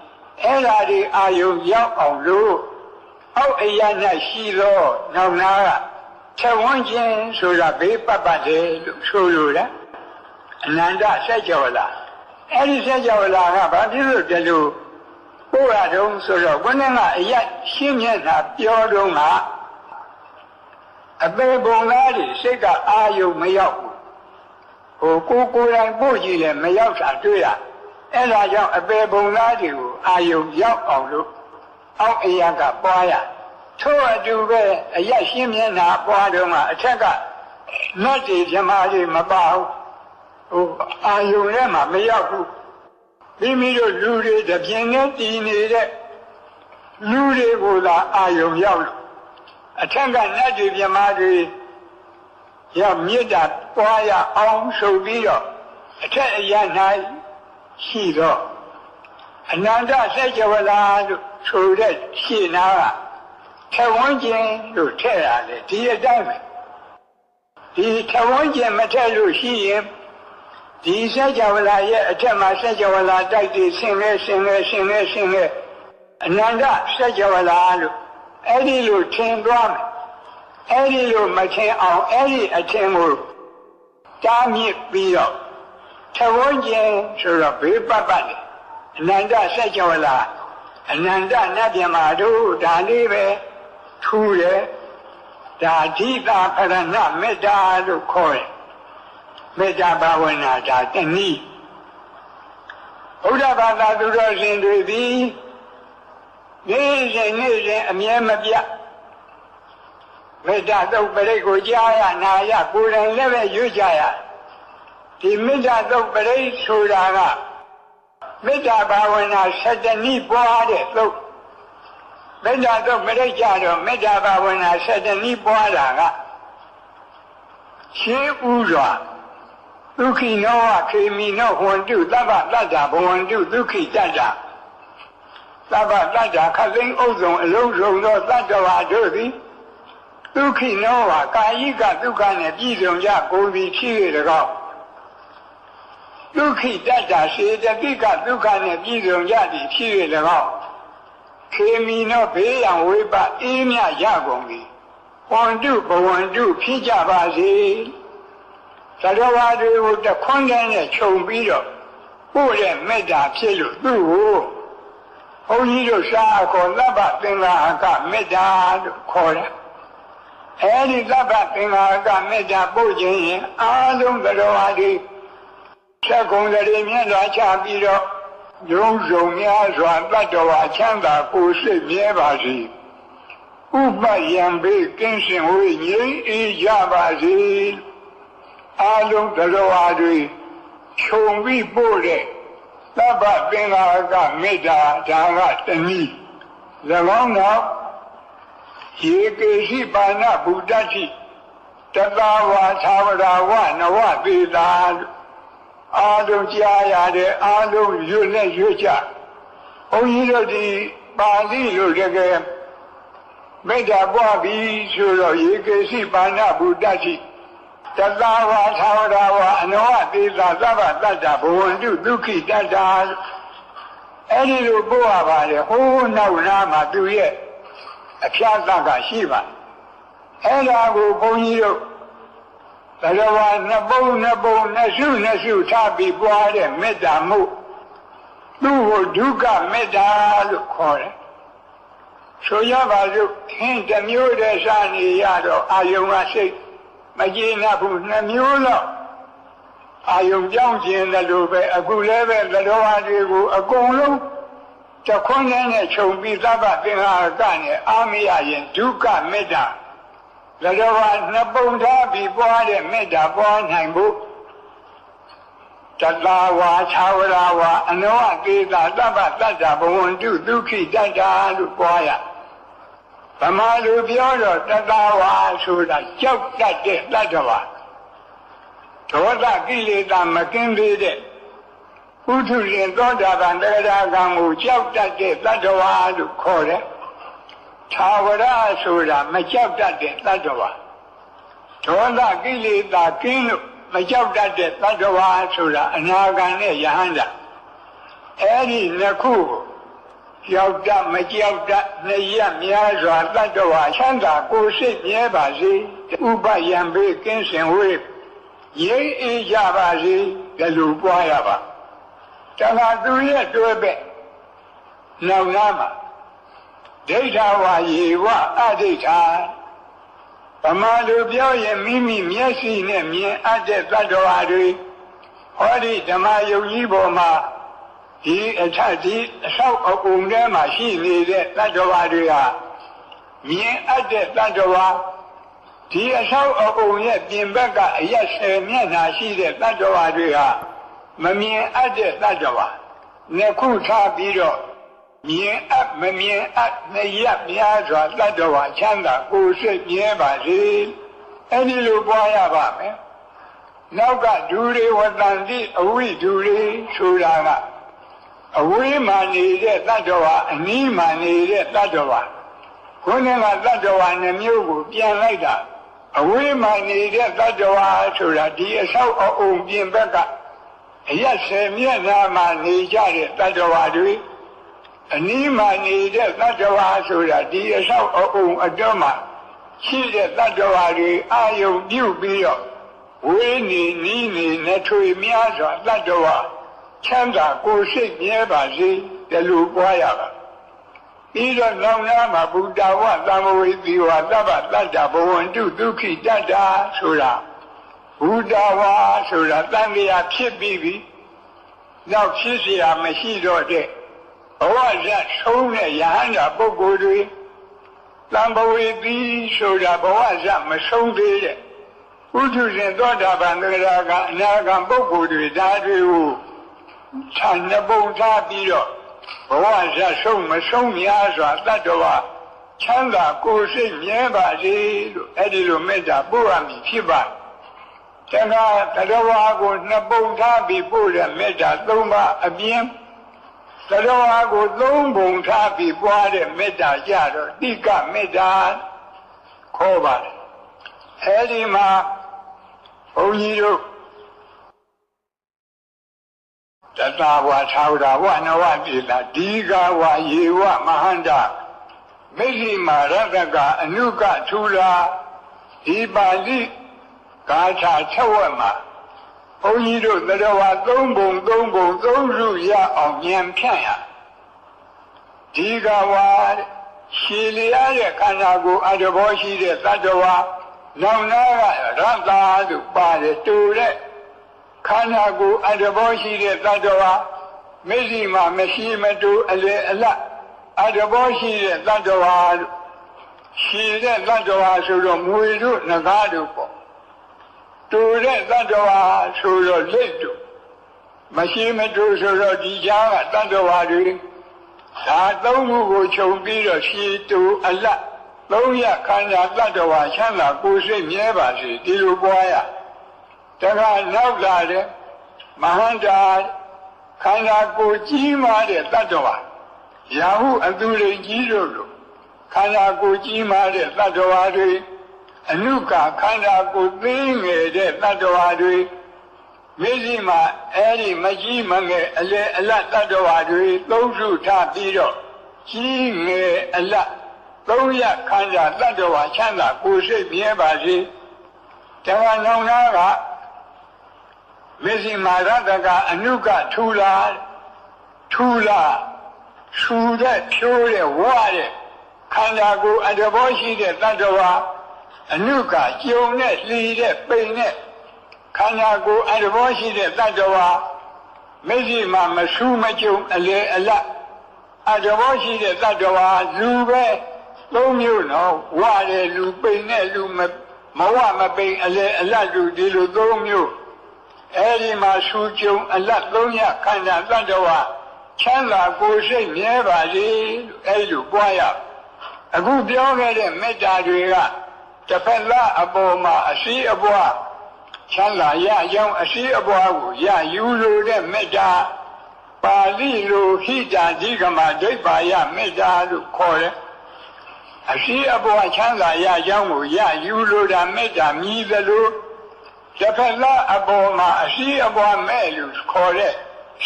အဲ့ဒါဒီအာယုံရောက်အောင်လို့အောက်အရာ၌ရှိသောနောက်နာကထဝန်းကျင်ဆိုတာဘေးပတ်တယ်လို့ဆိုလိုတာအနန္တဆက်ကြဝလာအဲ့ဒီဆက်ကြဝလာကဘာဖြစ်လို့ဒီလိုပို့ရတုံးဆိုတော့ခုနကအရာရှင်းမျက်နှာပြောတုံးကအပေပုံသားတွေစိတ်ကအာယုံမရောက်ဘူးဟိုကိုယ်တိုင်ပို့ကြည့်လဲမရောက်တာတွေ့ရအဲ့ဒါကြောင့်အပေပုံသားတွေကိုအာယုံရောက်အောင်လို့အောက်အရာကပွားရထို့အတူပဲအရာရှင်းမျက်နှာပွားတုံးကအထက်ကနတ်တွေဓမ္မတွေမပါဘူးဟိုအာယုံထဲမှာမရောက်ဘူးမိမိတို့လူတွေတပြင်းနဲ့တည်နေတဲ့လူတွေကိုသာအာယုံရောက်လို့အထက်ကနတ်တွေဓမ္မတွေရမြစ်တာပွားရအောင်ဆိုပြီးတော့အထက်အရာ၌ရှိတော့အနန္တဆက်ကြဝလာလို့ဆိုတဲ့ရှင်းနာကထဝန်းကျင်လို့ထည့်ရတယ်ဒီအတိုင်းပဲဒီထဝန်းကျင်မထည့်လို့ရှိရင် ဒီစัจ java လာရဲ့အထက်မှာစัจ java လာတိုက်တွေဆင်းလဲအနန္တစัจ java လာလို့အဲ့ဒီလိုထင်သွားမယ်အဲ့ဒီလိုမထင်အောင်အဲ့ဒီအထင်ကိုတားမြစ်ပြီးတော့သဘောကျင်ဆိုတော့ဘေးပတ်ပတ်လေအနန္တစัจ java လာအနန္တနတ်ပြမာတို့ဒါလေးပဲထူတယ်ဒါဓိတာပရဏမေတ္တာလို့ခေါ်တယ်မေတ္တာဘာဝနာဒါတနည်းဘုရားဘာသာသူတော်ရှင်တွေသည်နေ့စဉ်အမြဲမပြတ်မေတ္တာသုတ်ပရိတ်ကိုကြားရနာရကိုယ်တိုင်လည်းပဲရွတ်ကြရဒီမေတ္တာသုတ်ပရိတ်ဆိုတာကမေတ္တာဘာဝနာ7နည်းပွားတဲ့သုတ်မေတ္တာသုတ်ပရိတ်ကြတော့မေတ္တာဘာဝနာ7နည်းပွားတာကရှင်းဥစွာဒုက္ခိနောခေမိနောဟွန်တုသဗ္ဗတတ္တဘဝန္တုဒုက္ခိတတ္တသဗ္ဗတတ္တခသိန်းဥစ္စုံအလုံးစုံသောတတ္တဝါတို့သည်ဒုက္ခိနောကာယိကဒုက္ခနှင့်ပြည့်စုံကြကိုယ်သည်ဖြစ်၍၎င်းဒုက္ခိတတ္တစေတသိကဒုက္ခနှင့်ပြည့်စုံကြသည်ဖြစ်၍၎င်းခေမိနောဘေးရန်ဝိပအေးမြရကုန်သည်ဟွန်တုဘဝန္တုဖြစ်ကြပါစေသတ္တဝါတွေကိုတခွန်းတည်းနဲ့ခြုံပြီးတော့ပို့တဲ့မေတ္တာဖြစ်လို့သူ့ကိုဘုန်းကြီးတို့ရှားအခေါ်သဗ္ဗသင်္ဃာကမေတ္တာလို့ခေါ်တယ်အဲဒီသဗ္ဗသင်္ဃာကမေတ္တာပို့ခြင်းရင်အားလုံးသတ္တဝါတွေဆက်ကုန်တဲ့မြတ်စွာချပြီးတော့ရုံးစုံများစွာတတ္တဝါချမ်းသာကိုယ်စိတ်မြဲပါစေဥပယံဘေးကင်းစင်ဝေးငြိမ်းအေးကြပါစေအားလုံးသတ္တဝါတွေခြုံပြီးပို့တဲ့သဗ္ဗသင်္ဃာကမေတ္တာဒါကတနည်း၎င်းတော့ယေကေရှိပါဏဗုဒ္ဓတိတသာဝါသာဝရဝနဝသေတာအားလုံးကြားရတဲ့အားလုံးရွတ်နဲ့ရွတ်ကြဘုန်းကြီးတို့ဒီပါဠိလိုတကယ်မေတ္တာပွားပြီးဆိုတော့ယေကေရှိပါဏဗုဒ္ဓတိတသာဝါသာဝရဝအနဝသေတာသဗ္ဗတတ္တဘဝန္တုဒုက္ခိတတ္တအဲ့ဒီလိုပို့ရပါတယ်ဟိုးနောက်နာမှာသူရဲ့အဖျားသကရှိပါအဲ့ဒါကိုဘုန်းကြီးတို့သတ္တဝါနှစ်ပုံနှစ်စုထားပြီးပွားတဲ့မေတ္တာမှုသူ့ကိုဒုက္ခမေတ္တာလို့ခေါ်တယ်ဆိုရပါစို့ခင်းတစ်မျိုးတည်းစနေရတော့အာယုံကစိတ်မကျေနပ်ဘူး2မျိုးလောက်အာယုံကြောင်းခြင်းလို့ပဲအခုလည်းပဲသတ္တဝါတွေကိုအကုန်လုံးတခွန်းနဲ့ခြုံပြီးသဗ္ဗသင်္ဃာကနဲ့အာမရရင်ဒုက္ခမေတ္တာသတ္တဝါနှစ်ပုံထားပြီးပွားတဲ့မေတ္တာပွားနိုင်ဖို့တသာဝါသာဝရဝအနောအကေတာသဗ္ဗတတ္တဘဝန္တုဒုက္ခိတတ္တလို့ပွားရဗမာလူပြောတော့တသာဝါဆိုတာကြောက်တတ်တဲ့တတ္တဝါဒေါသကိလေသာမကင်းသေးတဲ့ဥထုရှင်သောတာပန်တဂရကံကိုကြောက်တတ်တဲ့တတ္တဝါလို့ခေါ်တယ်သာဝရဆိုတာမကြောက်တတ်တဲ့တတ္တဝါဒေါသကိလေသာကင်းလို့မကြောက်တတ်တဲ့တတ္တဝါဆိုတာအနာဂံနဲ့ယဟန္တာအဲဒီနှစ်ခုကိုကြောက်တတ်မကြောက်တတ်နှစ်ရက်များစွာတတ္တဝါချမ်းသာကိုယ်စိတ်မြဲပါစေဥပယံဘေးကင်းစင်ဝေးငြိမ်းအေးကြပါစေဒီလိုပွားရပါတခါသူရဲ့တွဲပဲ့နောက်နားမှာဒိဋ္ဌဝါယေဝအဒိဋ္ဌာဗမာလူပြောရင်မိမိမျက်စိနဲ့မြင်အပ်တဲ့သတ္တဝါတွေဟောဒီဓမ္မယုံကြီးပေါ်မှာဒီအထက်ဒီအဆောက်အအုံထဲမှာရှိနေတဲ့သတ္တဝါတွေဟာမြင်အပ်တဲ့သတ္တဝါဒီအဆောက်အအုံရဲ့ပြင်ဘက်ကအရက်10မျက်နှာရှိတဲ့သတ္တဝါတွေဟာမမြင်အပ်တဲ့သတ္တဝါနှစ်ခုထားပြီးတော့မြင်အပ်မမြင်အပ်နှစ်ရက်များစွာတတ္တဝါချမ်းသာကိုယ်စိတ်မြဲပါစေအဲ့ဒီလိုပွားရပါမယ်နောက်ကဒူတွေဝတ္တန်တိအဝိဒူတွေဆိုတာကအဝေးမှနေတဲ့တတ္တဝါအနီးမှနေတဲ့တတ္တဝါခုနကတတ္တဝါနှမျိုးကိုပြန်လိုက်တာအဝေးမှနေတဲ့တတ္တဝါဆိုတာဒီအဆောက်အအုံပြင်ဘက်က အရက်ဆယ်မျက်နှာမှာနေကြတဲ့တတ္တဝါတွေအနည်းမှနေတဲ့တတ္တဝါဆိုတာဒီအဆောက်အအုံအတွင်းမှာရှိတဲ့တတ္တဝါတွေအာယုံပြုပြီးတော့ဝေးနေနီးနေနဲ့ထွေများစွာတတ္တဝါချမ်းသာကိုယ်စိတ်မြဲပါစေတလူပွားရပါပြီးတော့နောက်နာမှာဘုဒ္ဓဝသံဝေသီဝသဗ္ဗတတ္တဘဝန္တုဒုက္ခိတတ္တာဆိုတာဘုဒ္ဓဝါဆိုတာတန်မြာဖြစ်ပြီးပြီနောက်ဖြစ်เสียမရှိတော့တဲ့ဘဝဇတ်ဆုံးတဲ့ယဟန္တာပုဂ္ဂိုလ်တွေသံဘဝေသီဆိုတာဘဝဇတ်မဆုံးသေးတဲ့ဥဒုရှင်သောတာပန်သရကအနာဂံပုဂ္ဂိုလ်တွေဒါတွေကိုခြံနှပုံထားပြီးတော့ဘဝဇတ်ဆုံးမဆုံးများစွာတတ္တဝါချမ်းသာကိုယ်စိတ်မြဲပါစေလို့အဲ့ဒီလိုမေတ္တာပို့ရမည်ဖြစ်ပါတခါတတ္တဝါကိုနှစ်ပုံထားပြီးပို့တဲ့မေတ္တာ၃ပါးအပြင်တတ္တဝါကို၃ပုံထားပြီးပွားတဲ့မေတ္တာကြတော့တိကမေတ္တာခေါ်ပါတယ်အဲဒီမှာဘုန်းကြီးတို့တတဝါသာဝရဝနဝတိလာဒီဃဝါယေဝမဟန္တာမိစ္ဆိမာရတကအနုကထူလာဒီပါဠိဂါထာ၆ဝက်မှာဘုန်းကြီးတို့တတဝါ၃ပုံ၃ပုံ၃စုရအောင်ဉာဏ်ဖြန့်ရဒီဃဝါရှည်လျားတဲ့ခန္ဓာကိုယ်အတ္တဘောရှိတဲ့တတ္တဝါနောင်နာကရတ္တာလို့ပါတယ်တူတဲ့ခန္ဓာကိုယ်အတ္တဘောရှိတဲ့တတ္တဝါမျက်စိမှာမရှိမတူအလေအလတ်အတ္တဘောရှိတဲ့တတ္တဝါရှိတဲ့တတ္တဝါဆိုတော့မွေတို့ငကားတို့ပေါ့တူတဲ့တတ္တဝါဆိုတော့လက်တို့မရှိမတူဆိုတော့ဒီကြားကတတ္တဝါတွေဒါသုံးခုကိုခြုံပြီးတော့ရှိတူအလတ်သုံးရခန္ဓာတတ္တဝါချမ်းသာကိုယ်စိတ်မြဲပါစေဒီလိုပွားရတခါနောက်လာတဲ့မဟန္တာခန္ဓာကိုယ်ကြီးမားတဲ့တတ္တဝါရာဟုအသူရိကြီးတို့လိုခန္ဓာကိုယ်ကြီးမားတဲ့တတ္တဝါတွေအနုကခန္ဓာကိုယ်သေးငယ်တဲ့တတ္တဝါတွေမျက်စိမှာအဲ့ဒီမကြီးမငယ်အလေအလတ်တတ္တဝါတွေသုံးစုထားပြီးတော့ကြီးငယ်အလတ်သုံးရခန္ဓာတတ္တဝါချမ်းသာကိုယ်စိတ်မြဲပါစေတခါနောင်နာကမျက်စိမှာရတကအနုကထူလာထူတဲ့ဖြိုးတဲ့ဝါတဲ့ခန္ဓာကိုယ်အတ္တဘောရှိတဲ့တတ္တဝါအနုကကျုံနဲ့လှီတဲ့ပိန်နဲ့ခန္ဓာကိုယ်အတ္တဘောရှိတဲ့တတ္တဝါမျက်စိမှာမဆူးမကြုံအလေအလတ်အတ္တဘောရှိတဲ့တတ္တဝါလူပဲသုံးမျိုးနော်ဝါတဲ့လူပိန်နဲ့လူမဝမပိန်အလေအလတ်လူဒီလိုသုံးမျိုးအဲဒီမှာဆူကြုံအလတ်သုံးရခန္ဓာတတ္တဝါချမ်းသာကိုယ်စိတ်မြဲပါစေအဲဒီလိုပွားရအခုပြောခဲ့တဲ့မေတ္တာတွေကတစ်ဖက်သားအပေါ်မှာအရှိအပွားချမ်းသာရကြောင်းအရှိအပွားကိုရယူလို့တဲ့မေတ္တာပါဠိလိုဟိတာဓိကမဒိဋ္ဌာယမေတ္တာလို့ခေါ်တယ်အရှိအပွားချမ်းသာရကြောင်းကိုရယူလို့တာမေတ္တာမြည်သလိုတစ်ဖက်သားအပေါ်မှာအရှိအပွားမဲ့လို့ခေါ်တဲ့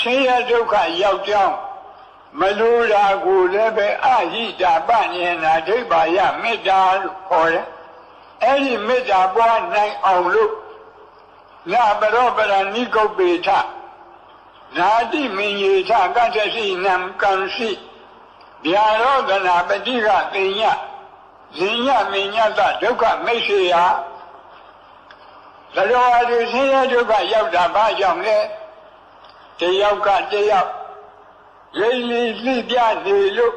ဆင်းရဲဒုက္ခရောက်ကြောင်းမလိုတာကိုလည်းပဲအဟိတာပဉ္စနာဒိဋ္ဌာယမေတ္တာလို့ခေါ်တယ်အဲ့ဒီမေတ္တာပွားနိုင်အောင်လို့နာပရောပရဏိကုပ္ပေထနာတိမင်ယေထကတ္တရှိနံကံရှိဗျာရောဒနာပတိကသိညဇိညမညတဒုက္ခမိတ်ဆေယသရောအတုဆင်းရဲဒုက္ခရောက်တာဘာကြောင့်လဲတယောက်ကတယောက်လိမ့်လီလှိပြနေလို့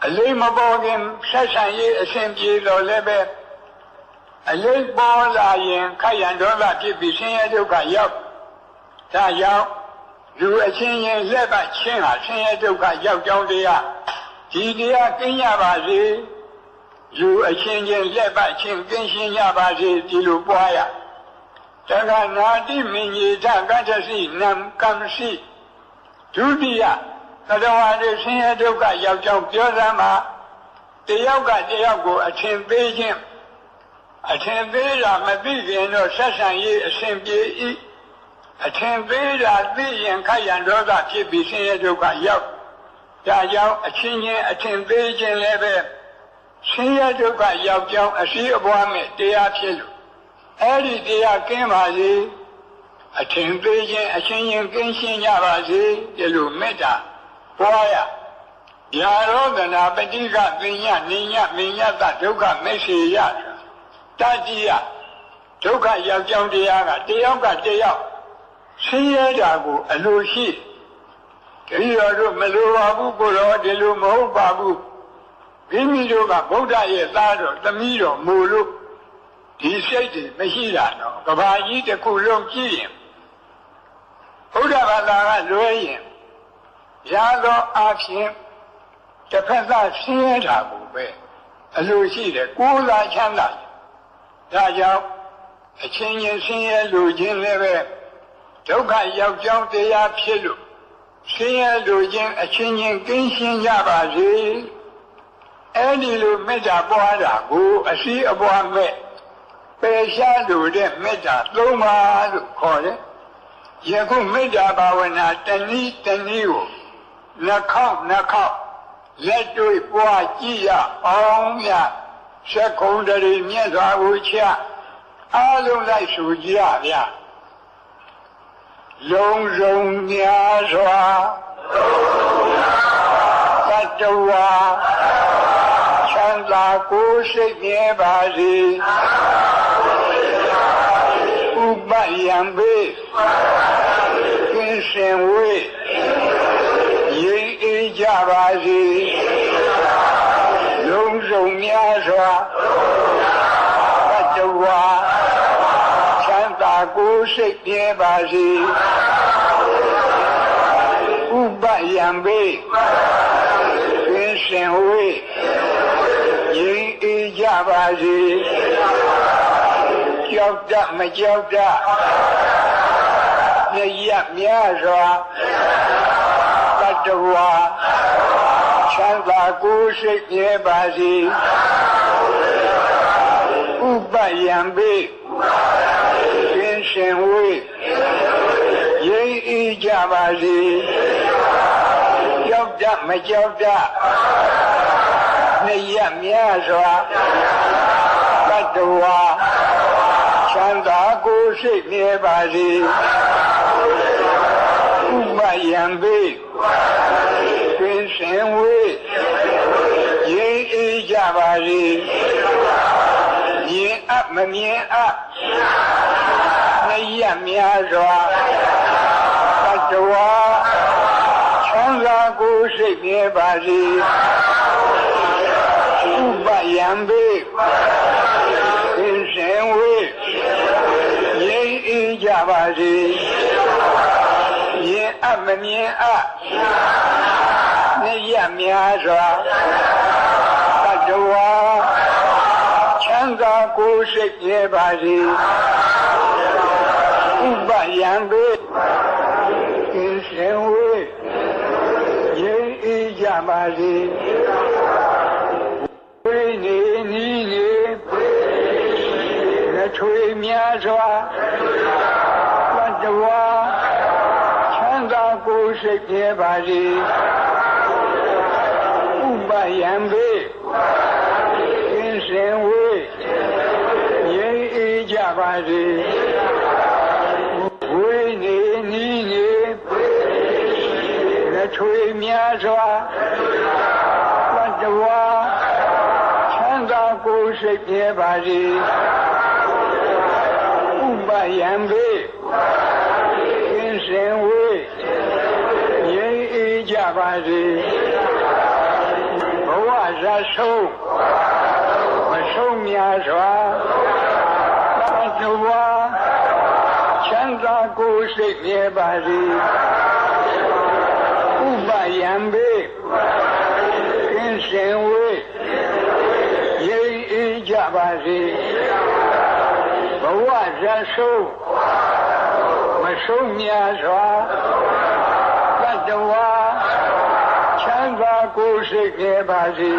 အလေးမပေါ်ခင်ဆက်ဆံရေးအစဉ်ပြေတော်လည်းပဲအလေးပေါ်လာရင်ခက်ရန်ဒေါသဖြစ်ပြီးဆင်းရဲဒုက္ခရောက်ဒါကြောင့်လူအချင်းချင်းလက်ပတ်ချင်းဟာဆင်းရဲဒုက္ခရောက်ကြောင်းတရားဒီတရားကင်းရပါစေလူအချင်းချင်းလက်ပတ်ချင်းကင်းရှင်းရပါစေဒီလိုပွားရတခါနာတိမင်ကြီးထကတ္တရှိနံကံရှိဒုတိယသတ္တဝါတွေဆင်းရဲဒုက္ခရောက်ကြောင်းပြောစမ်းမှာတယောက်ကတယောက်ကိုအထင်သေးခြင်းအထင်သေးတာမသိခင်တော့ဆက်ဆံရေးအစဉ်ပြေ၏ အထင်သေးတာသိရင်ခိုက်ရန်ဒေါသဖြစ်ပြီးဆင်းရဲဒုက္ခရောက်ဒါကြောင့်အချင်းချင်းအထင်သေးခြင်းလည်းပဲဆင်းရဲဒုက္ခရောက်ကြောင်းအရှိအပွားမဲ့တရားဖြစ်လို့အဲ့ဒီတရားကင်းပါစေအထင်သေးခြင်းအချင်းချင်းကင်းရှင်းကြပါစေဒီလိုမေတ္တာပွားရယာရောဂနာပฏิကပညာနိညာမိညတဒုက္ခမေရှိယတတိယဒုက္ခရောက်ကြောင်းတရားကတယောက်ကတယောက်ဆင်းရဲတာကိုအလိုရှိဒီရောတို့မလိုပါဘူးကိုရောဒီလိုမဟုတ်ပါဘူးမိမိတို့ကဗုဒ္ဓရဲ့သားတော်သမီးတော်မို့လို့ဒီစိတ်တွေမရှိတာတော့ကဘာကြီးတစ်ခုလုံးကြည့်ရင်ဘုရားဘာသာကလွဲရင်ရသောအဖြစ်တစ်ဖက်သားဆင်းရဲတာကိုပဲအလိုရှိတယ်ကိုယ်သာချမ်းသာဒါကြောင့်အချင်းချင်းဆင်းရဲလိုခြင်းလည်းပဲဒုက္ခရောက်ကြောင်းတရားဖြစ်လို့ဆင်းရဲလိုခြင်းအချင်းချင်းကင်းရှင်းကြပါစေအဲ့ဒီလိုမေတ္တာပွားတာကိုအရှိအပွားမဲ့ပယ်ရှားလိုတဲ့မေတ္တာသုံးပါလို့ခေါ်တယ်ယခုမေတ္တာဘာဝနာတနည်းတနည်းကိုနှခေါက်လက်တွေ့ပွားကြည့်ရအောင်မြတ်သက္ကုံတရီမြတ်စွာဘုရားအားလုံးလိုက်ဆိုကြရဗျာလုံးစုံများစွာသတ္တဝါချမ်းသာကိုယ်စိတ်မြဲပါစေဥပယံဘေကင်းစင်ဝေးရိပ်အေးကြပါစေလုံးစုံများစွာသတ္တဝါချမ်းသာကိုယ်စိတ်မြဲပါစေဥပယံဘေကင်းစင်ဝေးရိပ်အေးကြပါစေကြောက်တတ်မကြောက်တတ်မြတ်များစွာတတ္တဝါချမ်းသာကိုယ်စိတ်မြဲပါစေဥပယံဘေကင်းစင်ဝေးရိပ်အေးကြပါစေကြောက်တတ်မကြောက်တတ်မြတ်များစွာတတ္တဝါချမ်းသာကိုယ်စိတ်မြဲပါစေဥပယံဘေကင်းစင်ဝေးရိပ်အေးကြပါစေမြင်အပ်မမြင်အပ်မြတ်များစွာတတ္တဝါချမ်းသာကိုယ်စိတ်မြဲပါစေဥပယံဘေကင်းစင်ဝေးရိပ်အေးကြပါစေမြင်အပ်မမြင်အပ်မြတ်များစွာတတ္တဝါချမ်းသာကိုယ်စိတ်မြဲပါစေဥပယံဘေကင်းစင်ဝေးရိပ်အေးကြပါစေဝိနေနီးနေလက်ထွေများစွာတတ္တဝါချမ်းသာကိုယ်စိတ်မြဲပါစေဥပယံဘေကင်းစင်ဝေးရိပ်အေးကြပါစေဝိနေနီးနေလက်ထွေများစွာတတ္တဝါချမ်းသာကိုယ်စိတ်မြဲပါစေဥပယံဘေကင်းစင်ဝေးရိပ်အေးကြပါစေဘဝဇာဆုံးမဆုံးများစွာတတ္တဝါချမ်းသာကိုယ်စိတ်မြဲပါစေဥပယံဘေကင်းစင်ဝေးရိပ်အေးကြပါစေဘဝဇာဆုံးမဆုံးများစွာတတ္တဝါချမ်းသာကိုယ်စိတ်မြဲပါစေ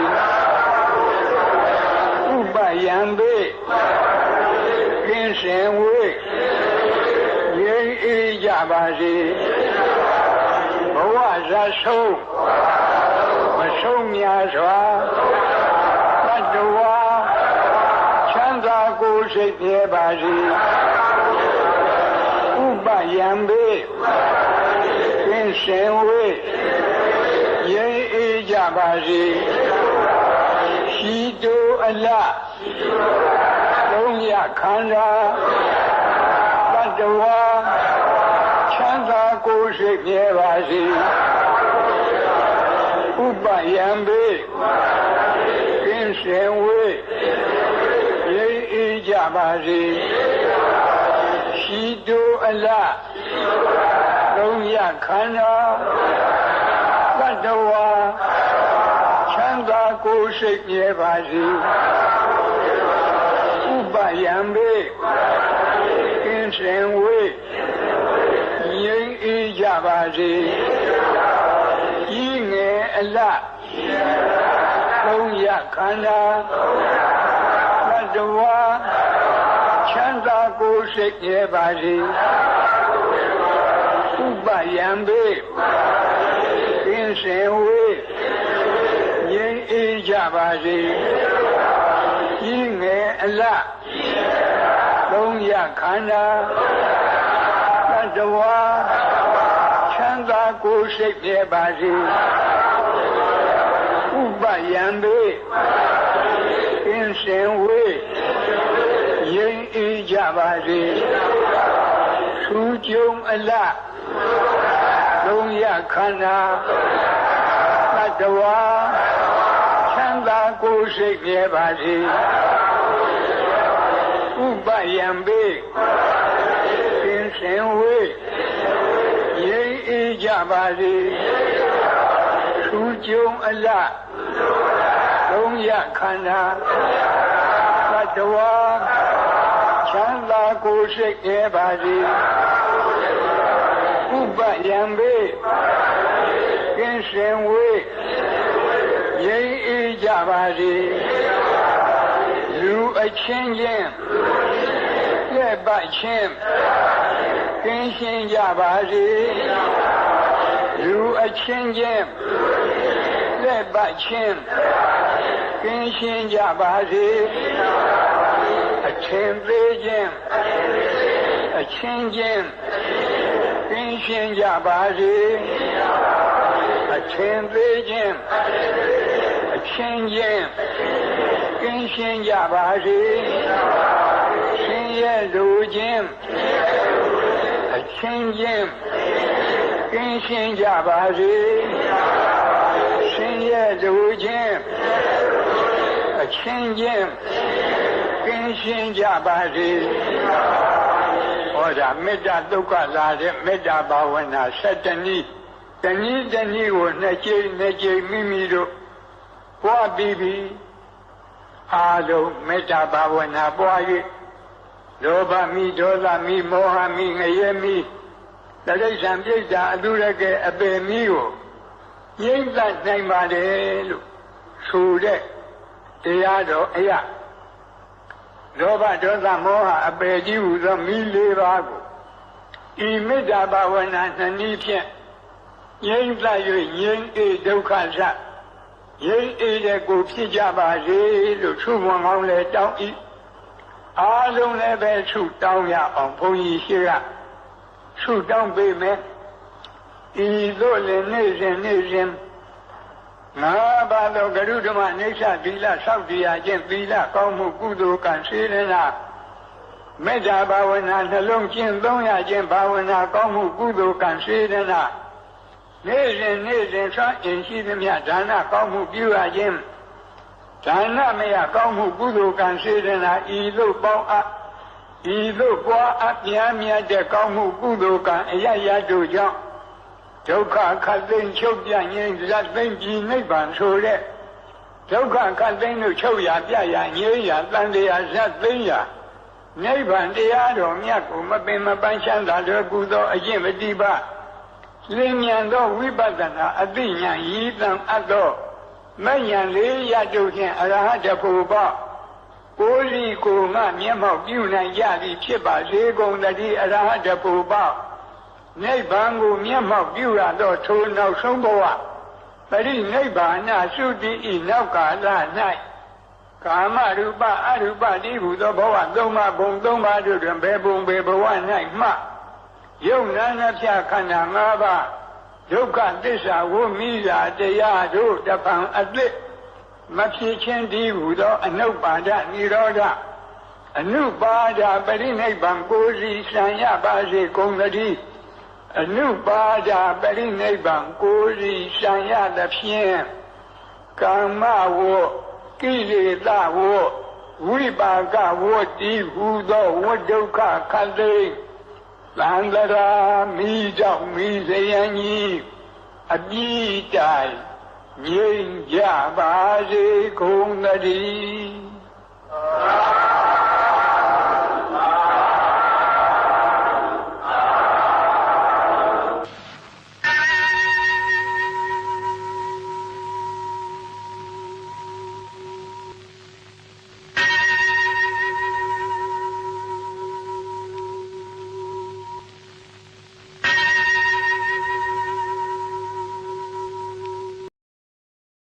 ဥပယံဘေကင်းစင်ဝေးရိပ်အေးကြ ပါစေဘဝဇာဆုံးမဆုံးများစွာတတ္တဝါချမ်းသာကိုယ်စိတ်ပြပါစေဥပယံဘေကင်းစင်ဝေးရိပ်အေးကြပါစေရှိတိုးအလသုံးရခန္ဓာတတ္တဝါချမ်းသာကိုယ်စိတ်ပြပါစေဥပယံဘေကင်းစင်ဝေးရိပ်အေးကြပါစေရှိတိုးအလသုံးရခန္ဓာတတ္တဝါချမ်းသာကိုယ်စိတ်ပြပါစေဥပယံဘေကင်းစင်ဝေးရိပ်အေးကြပါစေဤငယ်အလသုံးရခန္ဓာတတ္တဝါချမ်းသာကိုယ်စိတ်ပြပါစေဥပယံဘေကင်းစင်ဝေးရိပ်အေးကြပါစေဤငယ်အလသုံးရခန္ဓာတတ္တဝါချမ်းသာကိုယ်စိတ်ပြပါစေဥပယံဘေကင်းစင်ဝေးရိပ်အေးကြပါစေထူးကျုံအလသုံးရခန္ဓာတတ္တဝါချမ်းသာကိုယ်စိတ်ပြပါစေဥပယံဘေကင်းစင်ဝေးရိပ်အေးကြပါစေထူးကျုံအလသုံးရခန္ဓာတတ္တဝါချမ်းသာကိုယ်စိတ်ပြပါစေဥပယံဘေကင်းစင်ဝေးရိပ်အေးကြပါစေလူအချင်းချင်းလက်ပတ်ချင်းကင်းရှင်းကြပါစေလူအချင်းချင်းလက်ပတ်ချင်းကင်းရှင်းကြပါစေအချင်းသေးချင်းအချင်းချင်းကင်းရှင်းကြပါစေအချင်းသေးချင်းအချင်းချင်းကင်းရှင်းကြပါစေရှင်ရဲ့လူချင်းအချင်းချင်းကင်းရှင်းကြပါစေရှင်ရဲ့လူချင်းအချင်းချင်းကင်းရှင်းကြပါစေဟောဒါမေတ္တာဒုက္ခလာတဲ့မေတ္တာဘာဝနာ7နည်းတနည်းတနည်းကိုနှစ်ကြိမ်မိမိတို့ပွားပြီးအားလုံးမေတ္တာဘာဝနာပွား၍လောဘမိဒေါသမိမောဟမိငရဲမိတိရစ္ဆာန်ပြိတ္တာအတုရကဲအပေမိကိုငြိမ့်သက်နိုင်ပါတယ်လို့ဆိုတဲ့တရားတော်အရာလောဘဒေါသမောဟအပေကြီးဟူသောမိ၄ပါးကိုဤမေတ္တာဘာဝနာနှစ်နည်းဖြင့်ငြိမ့်သက်၍ငြိမ့်အေးဒုက္ခစရိပ်အေးတဲ့ကိုဖြစ်ကြပါစေလို့ဆုမွန်ကောင်းလဲတောင်းဤအားလုံးလည်းပဲဆုတောင်းရအောင်ဘုန်းကြီးရှိကဆုတောင်းပေးမယ်ဤသို့လည်းနေ့စဉ်ငါဘာလို့ဂရုဓမ္မအိဋ္ဌသီလဆောက်တည်ရခြင်းသီလကောင်းမှုကုသိုလ်ကံစေရနာမေတ္တာဘာဝနာနှလုံးကျင့်သုံးရခြင်းဘာဝနာကောင်းမှုကုသိုလ်ကံစေရနာနေ့စဉ်ဆွမ်းအင်ရှိသမျှဒါနကောင်းမှုပြုရခြင်းဒါနမယကောင်းမှုကုသိုလ်ကံစေရနာဤသို့ပေါင်းအပ်ဤသို့ပွားအပ်မြတ်တဲ့ကောင်းမှုကုသိုလ်ကံအရရတို့ကြောင့်ဒုက္ခခတ်သိမ်းချုပ်ပြငြိမ်းဇတ်သိမ်းပြီးနိဗ္ဗာန်ဆိုတဲ့ဒုက္ခခတ်သိမ်းလို့ချုပ်ရပြရငြိမ်းရတန်တရားဇတ်သိမ်းရနိဗ္ဗာန်တရားတော်မြတ်ကိုမပင်မပန်းချမ်းသာတဲ့ကုသိုလ်အကျင့်ပฏิပတ်လင်းမြန်သောဝိပဿနာအသိဉာဏ်ရည်တံအပ်သောမဉ္ဇဉ်လေးရတုဖြင့်အရဟတဖို့ပေါ့ကိုယ်စီကိုငါမျက်မှောက်ပြုနိုင်ကြသည်ဖြစ်ပါစေကုန်တည်းအရဟတဖို့ပေါ့ နိဗ္ဗာန်ကိုမျက်မှောက်ပြုရသောထိုနောက်ဆုံးဘဝပရိနိဗ္ဗာန်သုတိဤနောက်ကာလ၌ကာမရူပအရူပတိဟုသောဘဝသုံးပါးဘုံသုံးပါးတို့တွင်ဘယ်ဘုံဘယ်ဘဝ၌မှယုံနာနှဖြခန္ဓာ၅ပါးဒုက္ခသစ္စာဝိမိယာတရားတို့တပံအသစ်မဖြစ်ခြင်းတည်းဟုသောအနုပါဒနိရောဓအနုပါဒပရိနိဗ္ဗာန်ကိုယ်စီဆံရပါစေကုန်သတည်းအနုပါဒပရိနိဗ္ဗာန်ကိုယ်စီဆံရသဖြင့်ကာမဝကိလေသာဝဝိပါကဝတိဟုသောဝဒုက္ခခတ်သိသံဃာမိကြောင့်မိစယံကြီးအပြည့်တိုင်ငြိမ်းကြပါစေကုန်သတည်း